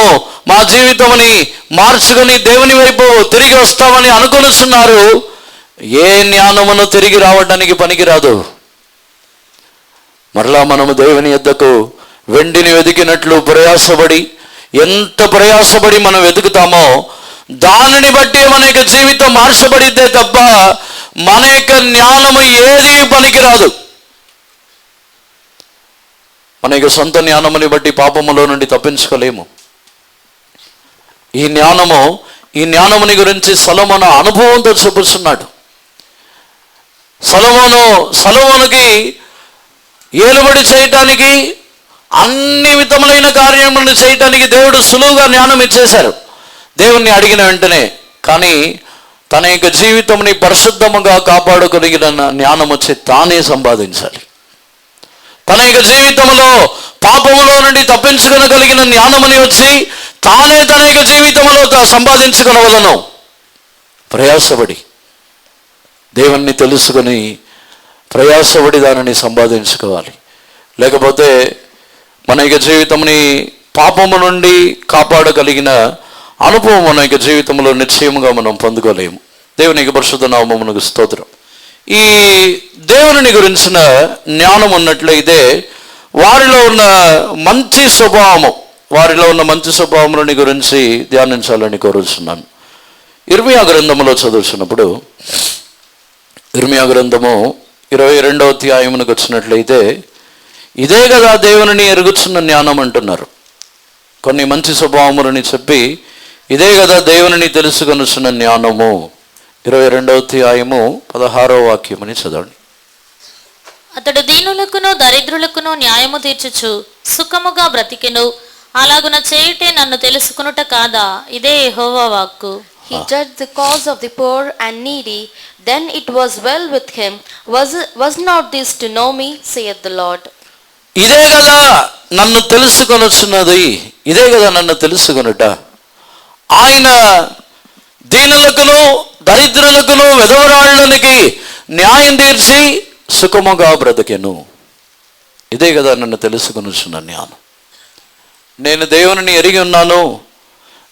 మా జీవితముని మార్చుకొని దేవుని వైపు తిరిగి వస్తామని అనుకొనిస్తున్నారు. ఏ జ్ఞానమును తిరిగి రావడానికి పనికిరాదు. మరలా మనము దేవుని యొద్దకు వెండిని వెతికినట్లు ప్రయాసపడి, ఎంత ప్రయాసపడి మనం వెతుకుతామో దానిని బట్టి మన యొక్క జీవితం మార్చబడితే తప్ప మన యొక్క జ్ఞానము ఏది పనికిరాదు. మన యొక్క సొంత జ్ఞానముని బట్టి పాపములో నుండి తప్పించుకోలేము. ఈ జ్ఞానముని గురించి సొలొమోను అనుభవంతో చూపిస్తున్నాడు. సొలొమోనుకి ఏలుబడి చేయటానికి, అన్ని విధములైన కార్యములను చేయటానికి దేవుడు సులువుగా జ్ఞానం ఇచ్చేశారు దేవుణ్ణి అడిగిన వెంటనే. కానీ తన యొక్క జీవితంని పరిశుద్ధముగా కాపాడుకొనిగిన జ్ఞానం వచ్చి తానే సంపాదించాలి. తన యొక్క జీవితంలో పాపములో నుండి తప్పించుకొనగలిగిన జ్ఞానముని వచ్చి తానే తన యొక్క జీవితంలో సంపాదించుకొనవలను. ప్రయాసపడి దేవుణ్ణి తెలుసుకొని ప్రయాసపడి దానిని సంపాదించుకోవాలి. లేకపోతే మన యొక్క జీవితంని పాపము నుండి కాపాడగలిగిన అనుభవం మన యొక్క జీవితంలో నిశ్చయముగా మనం పొందుకోలేము. దేవుని యొక్క పరిశుద్ధ నామమునకు స్తోత్రం. ఈ దేవుని గురించిన జ్ఞానం ఉన్నట్లయితే వారిలో ఉన్న మంచి స్వభావములని గురించి ధ్యానించాలని కోరుచున్నాను. ఇర్మియా గ్రంథములో చదువుతున్నప్పుడు, ఇర్మియా గ్రంథము 22వ అధ్యాయమునకు వచ్చినట్లయితే, ఇదే కదా దేవుని ఎరుగుచున్న జ్ఞానం అంటున్నారు. కొన్ని మంచి స్వభావములని చెప్పి ఇదే కదా దేవుని తెలుసుకొనుచున్న జ్ఞానము. 22వ అధ్యాయము 16వ వాక్యమని చదవండి. అతడు దీనులకును దరిద్రులకును న్యాయము తీర్చుచు సుఖముగా బ్రతికెను, అలాగున చేయుటే నన్ను తెలుసుకొనుట కాదా? ఇదే యెహోవా వాక్కు. He judged the cause of the poor and needy, then it was well with him. Was not this to know me, saith the Lord. ఇదే కదా నన్ను తెలుసుకొనుచున్నది, ఇదే కదా నన్ను తెలుసుకొనుట. ఆయన దీనులకును దరిద్రులకును విధవరాళ్ళనికి న్యాయం తీర్చి సుఖముగా బ్రతికెను. ఇదే కదా నన్ను తెలుసుకొనుచున్న జ్ఞానం. నేను దేవుని ఎరిగి ఉన్నాను,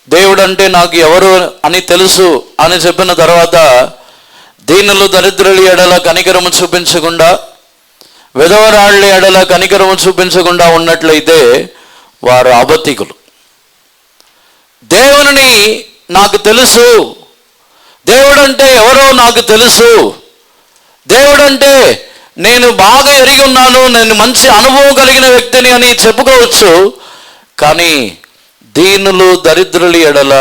దేవుడు అంటే నాకు ఎవరు అని తెలుసు అని చెప్పిన తర్వాత దీనులు దరిద్రుల ఎడల కనికరము చూపించకుండా, విధవరాళ్ళ ఎడల కనికరము చూపించకుండా ఉన్నట్లయితే వారు అబద్ధికులు. దేవుని నాకు తెలుసు, దేవుడంటే ఎవరో నాకు తెలుసు, దేవుడంటే నేను బాగా ఎరిగి ఉన్నాను, నేను మంచి అనుభవం కలిగిన వ్యక్తిని అని చెప్పుకోవచ్చు. కానీ దీనులు దరిద్రుల ఎడల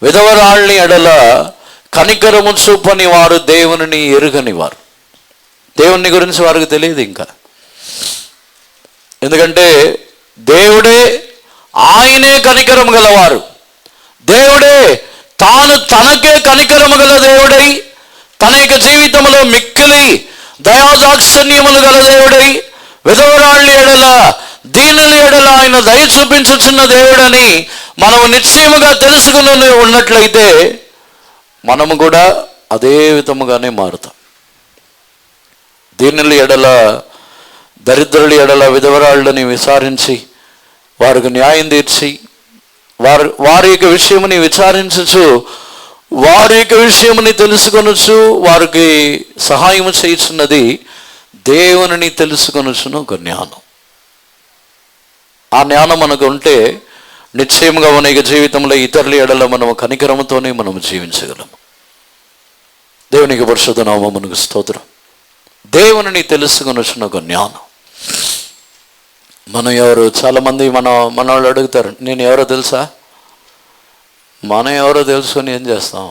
విధవరాళ్ళ ఎడల కనికరము చూపని వారు దేవుని ఎరుగని వారు. దేవుని గురించి వారికి తెలియదు ఇంకా. ఎందుకంటే దేవుడే, ఆయనే కనికరము గలవారు. దేవుడే తనకే కనికరము గల దేవుడై, తన యొక్క జీవితంలో మిక్కిలి దయాదాక్షిణ్యములు గల దేవుడై, విధవరాళ్ళ ఎడల దీనుల ఎడల ఆయన దయ చూపించుచున్న దేవుడని మనము నిశ్చయముగా తెలుసుకుని ఉన్నట్లయితే మనము కూడా అదే విధముగానే మారుతాం. దీనుల ఎడల దరిద్రుల ఎడల విధవరాళ్ళని విచారించి వారికి న్యాయం తీర్చి వారి యొక్క విషయముని విచారించచ్చు, వారి యొక్క విషయముని తెలుసుకొనొచ్చు, వారికి సహాయము చేయుచున్నది దేవునిని తెలుసుకొనుచున్న ఒక జ్ఞానం. ఆ జ్ఞానం మనకు ఉంటే నిశ్చయంగా మన యొక్క జీవితంలో ఇతరుల ఎడల మనము కనికరముతోనే మనము జీవించగలము. దేవునికి పరిశుద్ధ నామమునకు స్తోత్రం. దేవునిని తెలుసుకొనుచున్న ఒక జ్ఞానం. మనం ఎవరు? చాలామంది మన వాళ్ళు అడుగుతారు, నేను ఎవరో తెలుసా? మనం ఎవరో తెలుసుకొని ఏం చేస్తాం?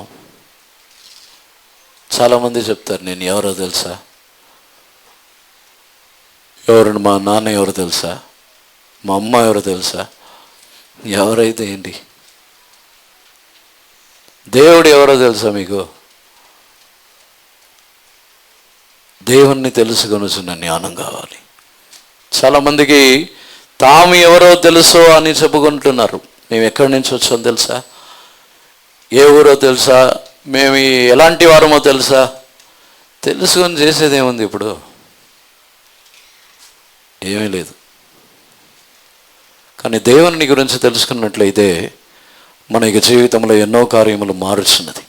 చాలామంది చెప్తారు, నేను ఎవరో తెలుసా? ఎవరు? మా నాన్న ఎవరో తెలుసా? మా అమ్మ ఎవరో తెలుసా? ఎవరైతే ఏంటి? దేవుడు ఎవరో తెలుసా మీకు? దేవుణ్ణి తెలుసుకొనుచున్న జ్ఞానం కావాలి. చాలామందికి తాము ఎవరో తెలుసో అని చెప్పుకుంటున్నారు. మేము ఎక్కడి నుంచి వచ్చామో తెలుసా? ఏ ఊరో తెలుసా? మేము ఎలాంటి వారమో తెలుసా? తెలుసుకొని చేసేది ఏముంది? ఇప్పుడు ఏమీ లేదు. కానీ దేవుని గురించి తెలుసుకున్నట్లయితే మన యొక్క జీవితంలో ఎన్నో కార్యములు మారుచున్నది.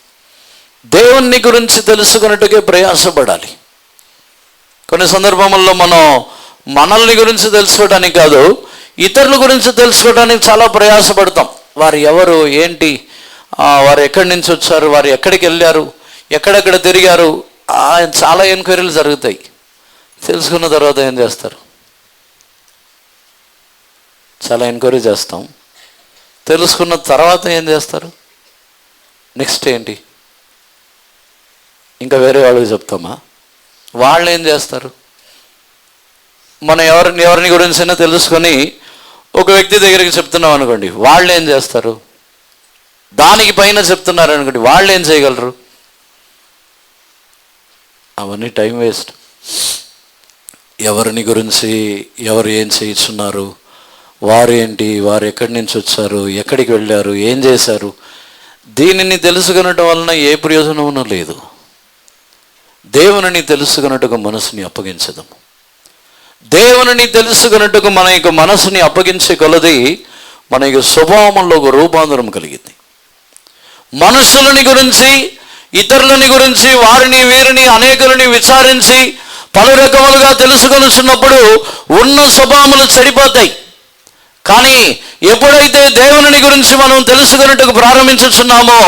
దేవుని గురించి తెలుసుకున్నట్టుగా ప్రయాసపడాలి. కొన్ని సందర్భముల్లో మనం మనల్ని గురించి తెలుసుకోవడానికి కాదు, ఇతరుల గురించి తెలుసుకోవడానికి చాలా ప్రయాసపడతాం. వారు ఎవరు, ఏంటి, వారు ఎక్కడి నుంచి వచ్చారు, వారు ఎక్కడికి వెళ్ళారు, ఎక్కడెక్కడ తిరిగారు, చాలా ఎంక్వైరీలు జరుగుతాయి. తెలుసుకున్న తర్వాత ఏం చేస్తారు? చాలా ఎంక్వైరీ చేస్తాం. తెలుసుకున్న తర్వాత ఏం చేస్తారు? నెక్స్ట్ ఏంటి? ఇంకా వేరే వాళ్ళకి చెప్తామా? వాళ్ళు ఏం చేస్తారు? మనం ఎవరిని గురించైనా తెలుసుకొని ఒక వ్యక్తి దగ్గరికి చెప్తున్నాం అనుకోండి, వాళ్ళు ఏం చేస్తారు? దానికి పైన చెప్తున్నారు అనుకోండి, వాళ్ళు ఏం చేయగలరు? అవన్నీ టైం వేస్ట్. ఎవరిని గురించి ఎవరు ఏం చేస్తున్నారు, వారు ఏంటి, వారు ఎక్కడి నుంచి వచ్చారు, ఎక్కడికి వెళ్ళారు, ఏం చేశారు, దీనిని తెలుసుకునటం వలన ఏ ప్రయోజనమునూ లేదు. దేవునిని తెలుసుకున్నట్టుగా మనసుని అప్పగించదము. దేవునిని తెలుసుకున్నట్టుగా మన యొక్క మనసుని అప్పగించే కొలది మన యొక్క స్వభావంలో ఒక రూపాంతరం కలిగింది. మనుషులని గురించి, ఇతరులని గురించి, వారిని వీరిని అనేకులని విచారించి పలు రకములుగా తెలుసుకొనుచున్నప్పుడు ఉన్న స్వభావములు చెడిపోతాయి. కానీ ఎప్పుడైతే దేవుని గురించి మనం తెలుసుకున్నట్టుకు ప్రారంభించుచున్నామో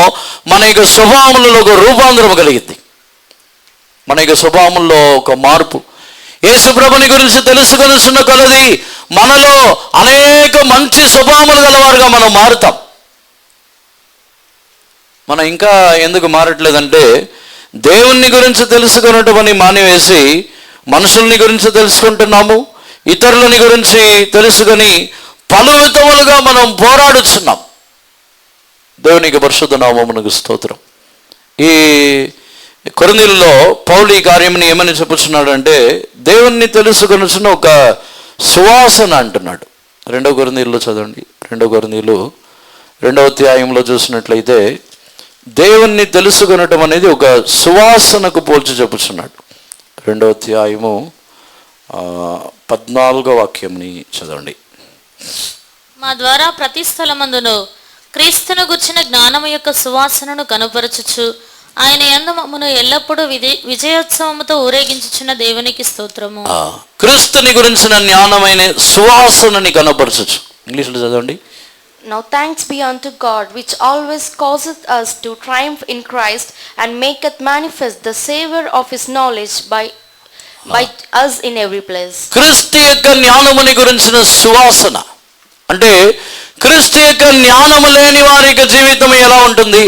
మన యొక్క స్వభావములలో ఒక రూపాంతరం కలిగింది. మన యొక్క స్వభావంలో ఒక మార్పు. యేసు ప్రభుని గురించి తెలుసుకొనుచున్న కొలది మనలో అనేక మంచి స్వభావములు గలవారుగా మనం మారుతాం. మనం ఇంకా ఎందుకు మారట్లేదంటే, దేవుని గురించి తెలుసుకున్నట్టుని మానివేసి మనుషుల్ని గురించి తెలుసుకుంటున్నాము, ఇతరులని గురించి తెలుసుకొని పలు విధములుగా మనం పోరాడుచున్నాం. దేవునికి పరిశుద్ధ నామమునకు స్తోత్రం. ఈ కొరింథీయులలో పౌలు ఈ కార్యముని ఏమని చెప్పుచున్నాడు అంటే, దేవుణ్ణి తెలుసుకొనుచున్న ఒక సువాసన అంటున్నాడు. 2 కొరింథీయులలో చదవండి. 2 కొరింథీయులు 2వ అధ్యాయంలో చూసినట్లయితే దేవుణ్ణి తెలుసుకొనటం అనేది ఒక సువాసనకు పోల్చి చెప్పుచున్నాడు. 2వ అధ్యాయము 14వ వాక్యంని చదవండి. మా ద్వారా ప్రతి స్థలమందును క్రీస్తును గుర్చిన జ్ఞానము యొక్క సువాసనను కనుపరచుచు ఆయన యందు మమ్మను ఎల్లప్పుడూ విజయోత్సవముతో ఊరేగించుచున్న దేవునికి స్తోత్రము. క్రీస్తుని గురించిన జ్ఞానమైన సువాసనని కనపరచచ్చు. ఇంగ్లీష్లో చదవండి. Now thanks be unto God, which always causeth us to triumph in Christ, and maketh manifest the savor of his knowledge by us in every place. క్రీస్తు యొక్క జ్ఞానముని గురించిన సువాసన అంటే, క్రీస్తు యొక్క జ్ఞానము లేని వారి యొక్క జీవితం ఎలా ఉంటుంది?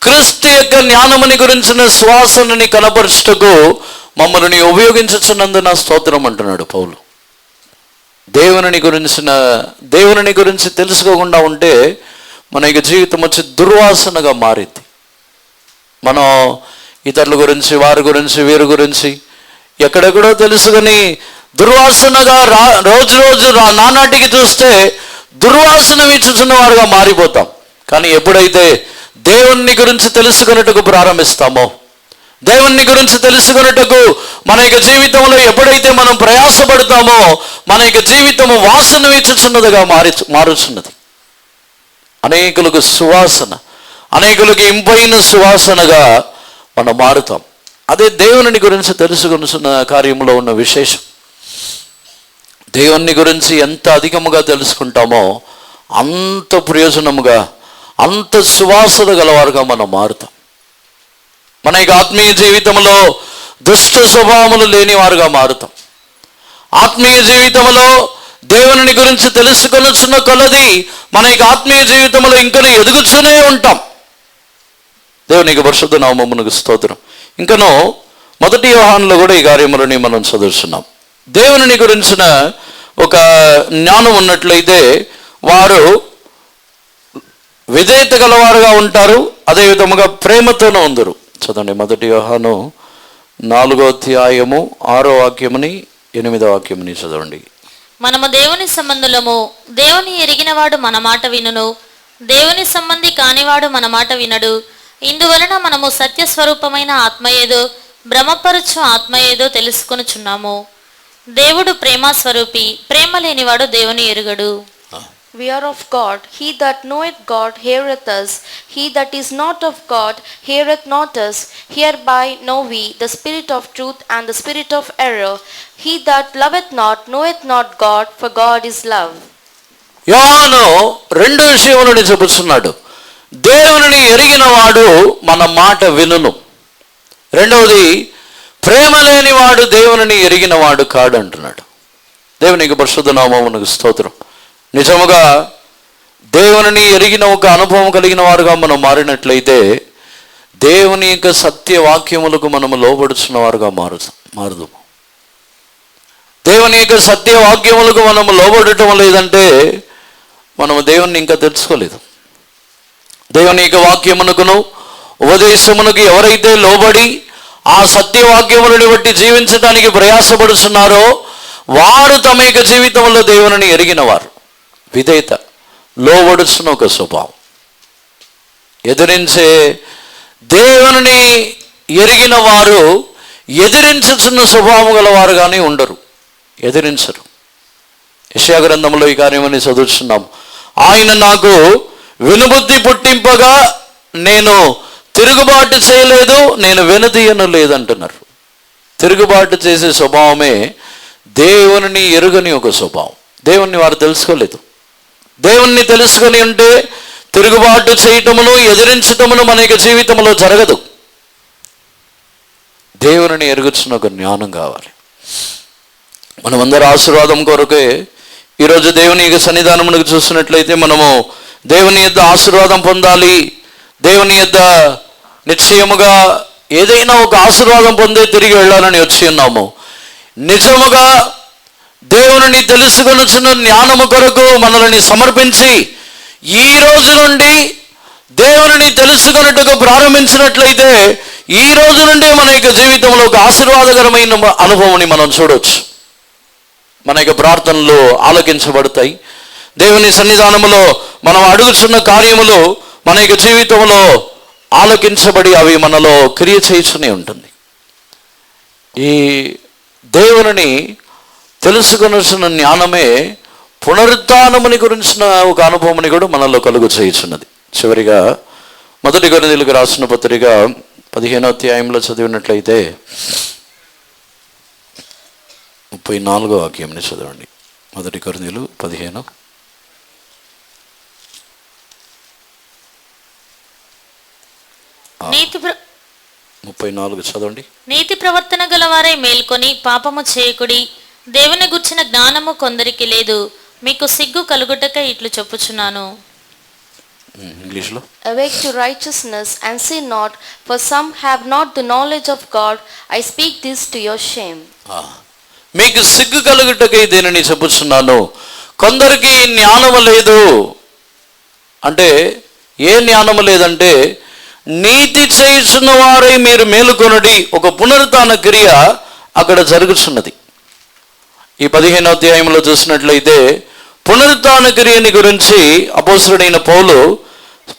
క్రీస్తు యొక్క జ్ఞానముని గురించిన సువాసనని కనపరచుటకు మమ్మల్ని ఉపయోగించుచున్నందున స్తోత్రం అంటున్నాడు పౌలు. దేవుని గురించి తెలుసుకోకుండా ఉంటే మన యొక్క జీవితం వచ్చి దుర్వాసనగా మారింది. మనం ఇతరుల గురించి, వారి గురించి, వీరి గురించి ఎక్కడెక్కడో తెలుసుకొని దుర్వాసనగా రోజు నానాటికి చూస్తే దుర్వాసన వీచుచున్న వారుగా మారిపోతాం. కానీ ఎప్పుడైతే దేవుని గురించి తెలుసుకున్నట్టుకు ప్రారంభిస్తామో, దేవుని గురించి తెలుసుకున్నట్టుకు మన యొక్క జీవితంలో ఎప్పుడైతే మనం ప్రయాసపడతామో మన యొక్క జీవితము వాసన వీచుచున్నదిగా మారుచున్నది. అనేకులకు సువాసన, అనేకులకు ఇంపైన సువాసనగా మనం మారుతాం. అదే దేవుని గురించి తెలుసుకున్న కార్యంలో ఉన్న విశేషం. దేవుని గురించి ఎంత అధికముగా తెలుసుకుంటామో అంత ప్రయోజనముగా, అంత సువాసన గలవారుగా మనం మారుతాం. మన యొక్క ఆత్మీయ జీవితంలో దుష్ట స్వభావములు లేనివారుగా మారుతాం. ఆత్మీయ జీవితంలో దేవుని గురించి తెలుసుకొనుచున్న కొలది మన యొక్క ఆత్మీయ జీవితంలో ఇంకనూ ఎదుగుతూనే ఉంటాం. దేవునికి పరిశుద్ధ నామమునకు స్తోత్రం. ఇంకనూ 1 యోహానులో కూడా ఈ కార్యములని మనం చదువుతున్నాం. దేవుని గురించిన ఒక జ్ఞానం ఉన్నట్లయితే వారు విధేయత గలవారుగా ఉంటారు, అదేవిధముగా ప్రేమతోనూ ఉందరు. చదవండి 1 యోహాను 4వ అధ్యాయము 6వ వాక్యముని 8వ వాక్యముని చదవండి. మనము దేవుని సంబంధులము, దేవుని ఎరిగినవాడు మన మాట వినును, దేవుని సంబంధి కానివాడు మన మాట వినడు. ఇందువలన మనము సత్యస్వరూపమైన ఆత్మ ఏదో, భ్రమపరచు ఆత్మ ఏదో తెలుసుకొనుచున్నాము. దేవుడు ప్రేమ స్వరూపి, ప్రేమ లేనివాడు దేవుని ఎరుగడు. We are of God. He that knoweth God heareth us. He that is not of God heareth not us. Hereby know we the spirit of truth and the spirit of error. He that loveth not knoweth not God, for God is love. యోహాను 2 విషయములను చెబుతున్నాడు. దేవుని ఎరిగిన వాడు మన మాట వినును. రెండవది, ప్రేమ లేనివాడు దేవుని ఎరిగిన వాడు కాడు అంటున్నాడు. దేవునికి పరిశుద్ధ నామమునకు స్తోత్రం. నిజముగా దేవుని ఎరిగిన ఒక అనుభవం కలిగిన వారుగా మనం మారినట్లయితే దేవుని యొక్క సత్యవాక్యములకు మనము లోబడుచున్న వారుగా మారుదాము. దేవుని యొక్క సత్యవాక్యములకు మనము లోబడటం లేదంటే మనము దేవుణ్ణి ఇంకా తెలుసుకోలేదు. దేవుని యొక్క వాక్యమునకును ఉపదేశమునకు ఎవరైతే లోబడి ఆ సత్యవాక్యములను బట్టి జీవించడానికి ప్రయాసపడుతున్నారో వారు తమ యొక్క జీవితంలో దేవుని ఎరిగిన వారు. విధేయత, లోబడుచున్న ఒక స్వభావం. ఎదిరించే దేవుని ఎరిగిన వారు ఎదిరించుచున్న స్వభావం గలవారుగానే ఉండరు, ఎదిరించరు. యెషయా గ్రంథంలో ఈ కార్యమని చదువుతున్నాం. ఆయన నాకు వినుబుద్ధి పుట్టింపగా నేను తిరుగుబాటు చేయలేదు, నేను వెనుదీయను లేదంటున్నారు. తిరుగుబాటు చేసే స్వభావమే దేవుని ఎరుగని ఒక స్వభావం. దేవుణ్ణి వారు తెలుసుకోలేదు. దేవుణ్ణి తెలుసుకొని ఉంటే తిరుగుబాటు చేయటమును ఎదిరించటమును మన యొక్క జీవితంలో జరగదు. దేవుని ఎరుగుచున్న ఒక జ్ఞానం కావాలి. మనమందరి ఆశీర్వాదం కొరకే ఈరోజు దేవుని యొక్క సన్నిధానమునకు చూసినట్లయితే మనము దేవుని యొద్ద ఆశీర్వాదం పొందాలి, దేవుని యొద్ద నిశ్చయముగా ఏదైనా ఒక ఆశీర్వాదం పొందే తిరిగి వెళ్ళాలని వచ్చి ఉన్నాము. నిజముగా దేవుని తెలుసుకొనుచున్న జ్ఞానము కొరకు మనల్ని సమర్పించి ఈ రోజు నుండి దేవుని తెలుసుకొనుటకు ప్రారంభించినట్లయితే ఈ రోజు నుండి మన యొక్క జీవితంలో ఒక ఆశీర్వాదకరమైన అనుభవాన్ని మనం చూడవచ్చు. మన యొక్క ప్రార్థనలు ఆలకించబడతాయి. దేవుని సన్నిధానములో మనం అడుగుచున్న కార్యములు మన యొక్క జీవితంలో ఆలకించబడి అవి మనలో క్రియ చేస్తూనే ఉంటుంది. ఈ దేవుని తెలుసుకొనుచున్న జ్ఞానమే పునరుత్థానముని గురించిన ఒక అనుభవముని కూడా మనలో కలుగు చేయుచున్నది. చివరిగా 1 కొరింథీయులకు రాసిన పత్రిక 15వ అధ్యాయంలో చదివినట్లయితే 34వ వాక్యంని చదవండి. 1 కొరింథీయులు 15 34 చదవండి. నీతి ప్రవర్తన గలవారై మేల్కొని పాపము చేయకుడి, దేవుని గుర్చిన జ్ఞానము కొందరికి లేదు, మీకు సిగ్గు కలుగుటక ఇట్లు చెప్పుచున్నాను. ఇంగ్లీష్లో Awake to righteousness and sin not, for some have not the knowledge of God. I speak this to your shame. మీకు సిగ్గు కలుగుటకై దీనిని చెప్పుచున్నాను. కొందరికి జ్ఞానము లేదు అంటే ఏ జ్ఞానము లేదంటే నీతి చేయుచున్న వారై మీరు మేలుకొనుడి ఒక పునరుత్థాన క్రియ అక్కడ జరుగుతున్నది. ఈ 15వ అధ్యాయంలో చూసినట్లయితే పునరుత్థాన క్రియని గురించి అపోస్తలుడైన పౌలు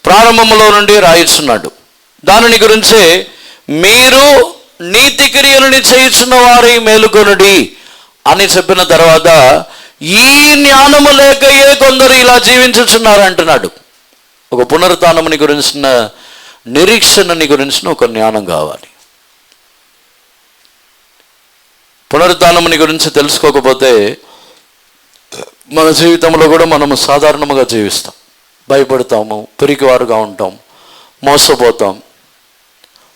ప్రారంభంలో నుండి రాయిస్తున్నాడు. దానిని గురించే మీరు నీతి క్రియలని చేయుచున్న వారై మేలుకొనుడి అని చెప్పిన తర్వాత ఈ జ్ఞానము లేకయే కొందరు ఇలా జీవించుచున్నారు అంటున్నాడు. ఒక పునరుత్థానముని గురించిన నిరీక్షణని గురించిన ఒక జ్ఞానం కావాలి. పునరుత్థానముని గురించి తెలుసుకోకపోతే మన జీవితంలో కూడా మనము సాధారణంగా జీవిస్తాం, భయపడతాము, పిరికివారుగా ఉంటాం, మోసపోతాం.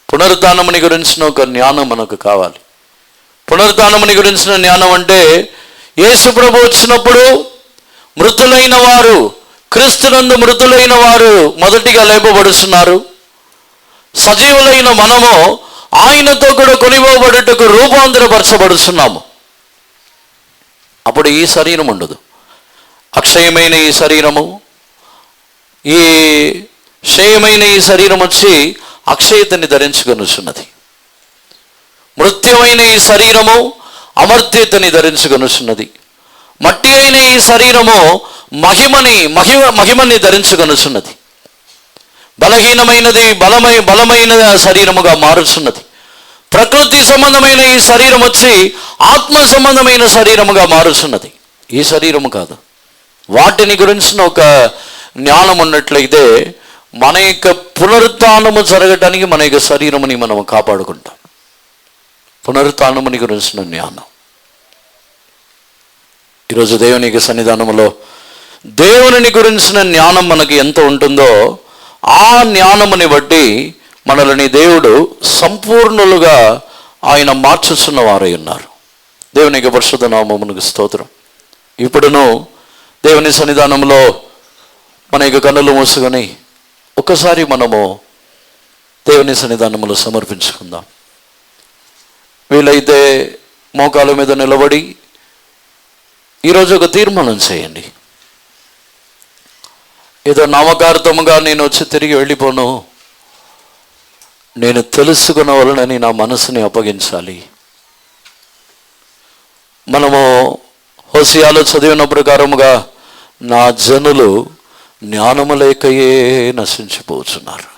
పునరుత్థానముని గురించిన ఒక జ్ఞానం మనకు కావాలి. పునరుత్థానముని గురించిన జ్ఞానం అంటే యేసు ప్రభు వచ్చినప్పుడు మృతులైన వారు, క్రీస్తునందు మృతులైన వారు మొదటిగా లేపబడుతున్నారు. సజీవులైన మనము ఆయనతో కూడా కొనిపోబడుటకు రూపాంతరపరచబడుతున్నాము. అప్పుడు ఈ శరీరం ఉండదు. అక్షయమైన ఈ శరీరము, ఈ క్షయమైన ఈ శరీరం వచ్చి అక్షయతని ధరించుకొనుచున్నది. మృత్యమైన ఈ శరీరము అమర్త్యతని ధరించుకొనుచున్నది. మట్టి అయిన ఈ శరీరము మహిమని ధరించుకొనుచున్నది. బలహీనమైనది బలమైన శరీరముగా మారుచున్నది. ప్రకృతి సంబంధమైన ఈ శరీరం వచ్చి ఆత్మ సంబంధమైన శరీరముగా మారుచున్నది. ఈ శరీరము కాదు. వాటిని గురించిన ఒక జ్ఞానం ఉన్నట్లయితే మన యొక్క పునరుత్థానము జరగటానికి మన యొక్క శరీరముని మనం కాపాడుకుంటాం. పునరుత్థానముని గురించిన జ్ఞానం ఈరోజు దేవుని యొక్క సన్నిధానంలో దేవుని గురించిన జ్ఞానం మనకి ఎంత ఉంటుందో ఆ జ్ఞానముని బట్టి మనల్ని దేవుడు సంపూర్ణులుగా ఆయన మార్చుచున్న వారై ఉన్నారు. దేవుని యొక్క పరిశుద్ధ నామమునకు స్తోత్రం. ఇప్పుడును దేవుని సన్నిధానంలో మన యొక్క కన్నులు మూసుకొని ఒక్కసారి మనము దేవుని సన్నిధానంలో సమర్పించుకుందాం. వీలైతే మోకాల మీద నిలబడి ఈరోజు ఒక తీర్మానం చేయండి. ఏదో నామకార్థముగా నేను వచ్చి తిరిగి వెళ్ళిపోను, నేను తెలుసుకున్న వలనని నా మనసుని అప్పగించాలి. మనము హోసియాలో చదివిన ప్రకారముగా నా జనులు జ్ఞానము లేకయే నశించిపోతున్నారు.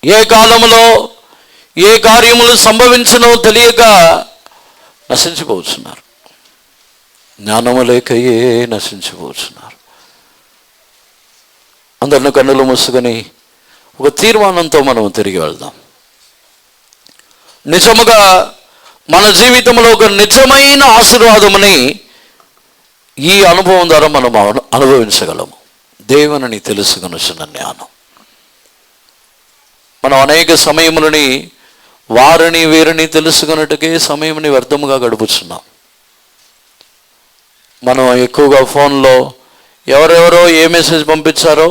ఏ కాలములో ఏ కార్యములు సంభవించనో తెలియక నశించిపోతున్నారు. జ్ఞానము లేకయే నశించిపోతున్నారు. అందరిని కన్నులు మూసుకొని ఒక తీర్మానంతో మనం తిరిగి వెళ్దాం. నిజముగా మన జీవితంలో ఒక నిజమైన ఆశీర్వాదముని ఈ అనుభవం ద్వారా మనం అనుభవించగలము. దేవుని తెలుసుకొనుచున్న జ్ఞానం. మనం అనేక సమయములని వారిని వీరిని తెలుసుకున్నట్టుకే సమయంని వ్యర్థముగా గడుపుతున్నాం. మనం ఎక్కువగా ఫోన్లో ఎవరెవరో ఏ మెసేజ్ పంపించారో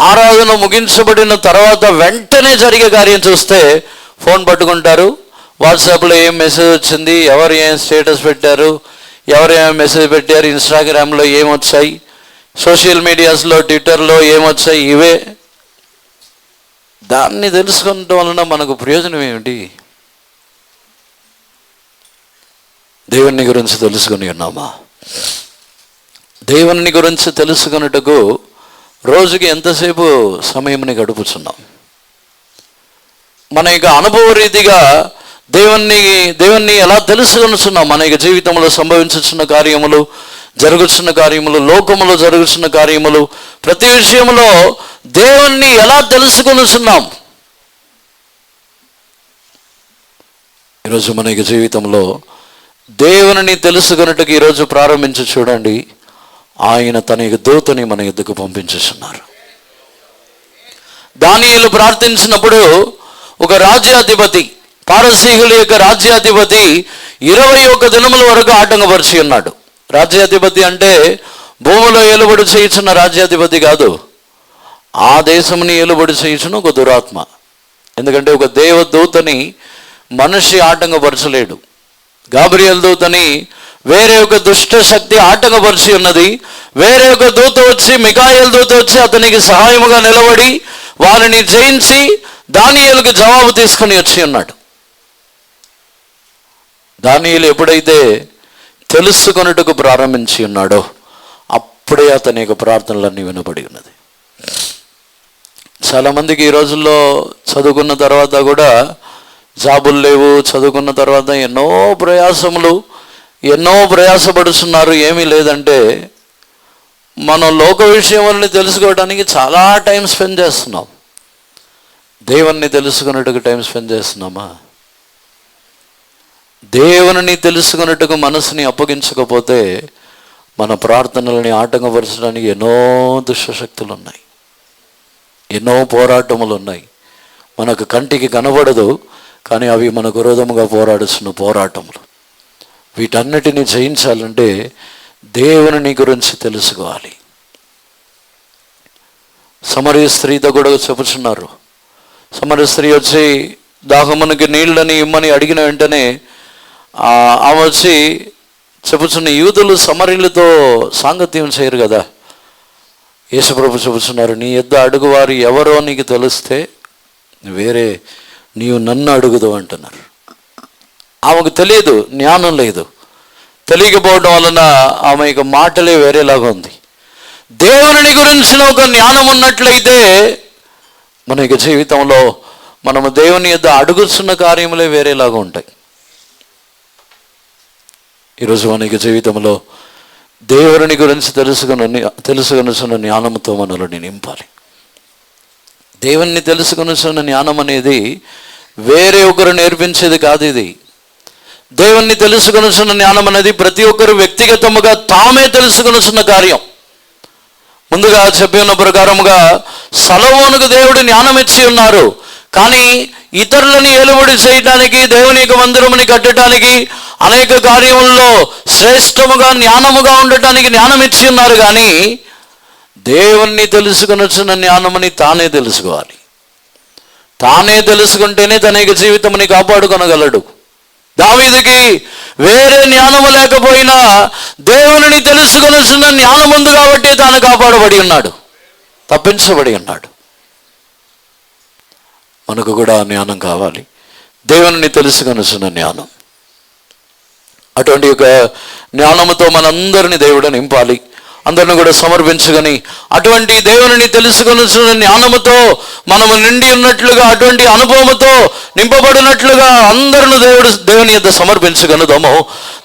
ఆరాధన ముగించబడిన తర్వాత వెంటనే జరిగే కార్యం చూస్తే ఫోన్ పట్టుకుంటారు. వాట్సాప్లో ఏం మెసేజ్ వచ్చింది, ఎవరు ఏం స్టేటస్ పెట్టారు, ఎవరు ఏం మెసేజ్ పెట్టారు, ఇన్స్టాగ్రామ్లో ఏమొచ్చాయి, సోషల్ మీడియాస్లో ట్విట్టర్లో ఏమొచ్చాయి, ఇవే. దాన్ని తెలుసుకోవడం వలన మనకు ప్రయోజనం ఏమిటి? దేవుని గురించి తెలుసుకుని ఉన్నామా? దేవుని గురించి తెలుసుకున్నట్టుకు రోజుకి ఎంతసేపు సమయంని గడుపుతున్నాం? మన యొక్క అనుభవ రీతిగా దేవుణ్ణి ఎలా తెలుసుకొనుచున్నాం? మన యొక్క జీవితంలో సంభవించుచున్న కార్యములు, జరుగుతున్న కార్యములు, లోకములో జరుగుతున్న కార్యములు, ప్రతి విషయంలో దేవుణ్ణి ఎలా తెలుసుకొనుచున్నాం? ఈరోజు మన యొక్క జీవితంలో దేవుని తెలుసుకున్నట్టుకు ఈరోజు ప్రారంభించి చూడండి. ఆయన తన యొక్క దూతని మన ఎద్దుకు పంపించేస్తున్నారు. దానియేలు ప్రార్థించినప్పుడు ఒక రాజ్యాధిపతి, పారసీకుల యొక్క రాజ్యాధిపతి 21 దినముల వరకు ఆటంకపరిచి ఉన్నాడు. రాజ్యాధిపతి అంటే భూమిలో ఏలుబడి చేయించున్న రాజ్యాధిపతి కాదు, ఆ దేశంని ఏలుబడి చేయించున్న ఒక దురాత్మ. ఎందుకంటే ఒక దేవదూతని మనిషి ఆటంకపరచలేడు. గాబ్రియల్ దూతని వేరే ఒక దుష్ట శక్తి ఆటంకపరిచి ఉన్నది. వేరే ఒక దూత వచ్చి, మికాయేల్ దూత వచ్చి అతనికి సహాయముగా నిలబడి వారిని జయించి దానియేలుకు జవాబు తీసుకుని వచ్చి ఉన్నాడు. దానియేలు ఎప్పుడైతే తెలుసుకొనుటకు ప్రారంభించి ఉన్నాడో అప్పుడే అతని యొక్క ప్రార్థనలన్నీ వినబడి ఉన్నది. చాలామందికి ఈ రోజుల్లో చదువుకున్న తర్వాత కూడా జాబులు లేవు, చదువుకున్న తర్వాత ఎన్నో ప్రయాసపడుతున్నారు. ఏమీ లేదంటే మనం లోక విషయాలని తెలుసుకోవడానికి చాలా టైం స్పెండ్ చేస్తున్నాం. దేవుణ్ణి తెలుసుకున్నట్టుగా టైం స్పెండ్ చేస్తున్నామా? దేవుని తెలుసుకున్నట్టుగా మనసుని అప్పగించకపోతే మన ప్రార్థనలని ఆటంకపరచడానికి ఎన్నో దుష్టశక్తులు ఉన్నాయి, ఎన్నో పోరాటములు ఉన్నాయి. మనకు కంటికి కనబడదు, కానీ అవి మన విరోధముగా పోరాడుతున్న పోరాటములు. వీటన్నిటిని జయించాలంటే దేవుని గురించి తెలుసుకోవాలి. సమరయ స్త్రీతో కూడా చెప్పుచున్నారు. సమరయ స్త్రీ వచ్చి దాహమునికి నీళ్ళని ఇమ్మని అడిగిన వెంటనే ఆమె వచ్చి చెప్పుచున్న, యూదులు సమరయులతో సాంగత్యం చేయరు కదా. యేసుప్రభు చెప్పుచున్నారు, నీ యొద్ద అడుగువారు ఎవరో నీకు తెలిస్తే వేరే నీవు నన్ను అడుగుదు అంటున్నారు. ఆమెకు తెలియదు, జ్ఞానం లేదు. తెలియకపోవడం వలన ఆమె ఇక మాటలే వేరేలాగా ఉంది. దేవుని గురించిన ఒక జ్ఞానం ఉన్నట్లయితే మన ఇక జీవితంలో మనము దేవుని యొద్ద అడుగుతున్న కార్యములే వేరేలాగా ఉంటాయి. ఈరోజు మన ఇక జీవితంలో దేవుని గురించి తెలుసుకొనుచున్న జ్ఞానంతో మనల్ని నింపాలి. దేవుణ్ణి తెలుసుకొనుచున్న జ్ఞానం అనేది వేరే ఒకరు నేర్పించేది కాదు. ఇది దేవుణ్ణి తెలుసుకొనుచున్న జ్ఞానం అనేది ప్రతి ఒక్కరు వ్యక్తిగతముగా తామే తెలుసుకొనుచున్న కార్యం. ముందుగా చెప్పిన ప్రకారముగా సొలొమోనుకు దేవుడు జ్ఞానం ఇచ్చి ఉన్నారు, కానీ ఇతరులని ఏలుబడి చేయడానికి, దేవుని యొక్క మందిరముని కట్టడానికి, అనేక కార్యముల్లో శ్రేష్టముగా జ్ఞానముగా ఉండటానికి జ్ఞానం ఇచ్చి ఉన్నారు. కానీ దేవుణ్ణి తెలుసుకొనుచున్న జ్ఞానముని తానే తెలుసుకోవాలి. తానే తెలుసుకుంటేనే తన యొక్క జీవితముని కాపాడుకొనగలడు. దావీదుకి వేరే జ్ఞానము లేకపోయినా దేవుని తెలుసుకొనుచున్న జ్ఞానం ఉంది కాబట్టి తాను కాపాడబడి ఉన్నాడు, తప్పించబడి ఉన్నాడు. మనకు కూడా జ్ఞానం కావాలి, దేవుని తెలుసుకొనుచున్న జ్ఞానం. అటువంటి ఒక జ్ఞానముతో మనందరినీ దేవుడు నింపాలి, అందరిని కూడా సమర్పించుకొని అటువంటి దేవుని తెలుసుకొనుచున్న జ్ఞానముతో మనము నిండి ఉన్నట్లుగా, అటువంటి అనుభవముతో నింపబడినట్లుగా అందరిని దేవుని యొద్ద సమర్పించుకొనుదాము.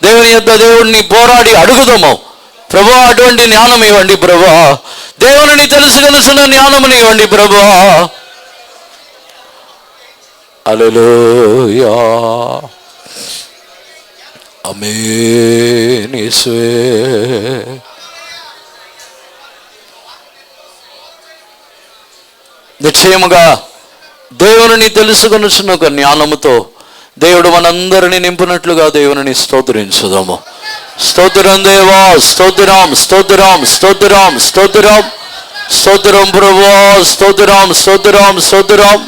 దేవుని యొద్ద దేవుణ్ణి పోరాడి అడుగుదాము, ప్రభువా అటువంటి జ్ఞానం ఇవ్వండి ప్రభువా, దేవుని తెలుసుకొనుచున్న జ్ఞానముని ఇవ్వండి ప్రభువా. హల్లెలూయా, ఆమేన్. యేసువే నిశ్చయముగా దేవుని తెలుసుకొనుచున్న ఒక జ్ఞానముతో దేవుడు మనందరినీ నింపినట్లుగా దేవుని స్తోత్రించుదాము. స్తోత్రం దేవా, స్తోత్రం, స్తోత్రం, స్తోత్రం, స్తోత్రం, స్తోత్రం ప్రభువా, స్తోత్రం, స్తోత్రం, స్తోత్రం.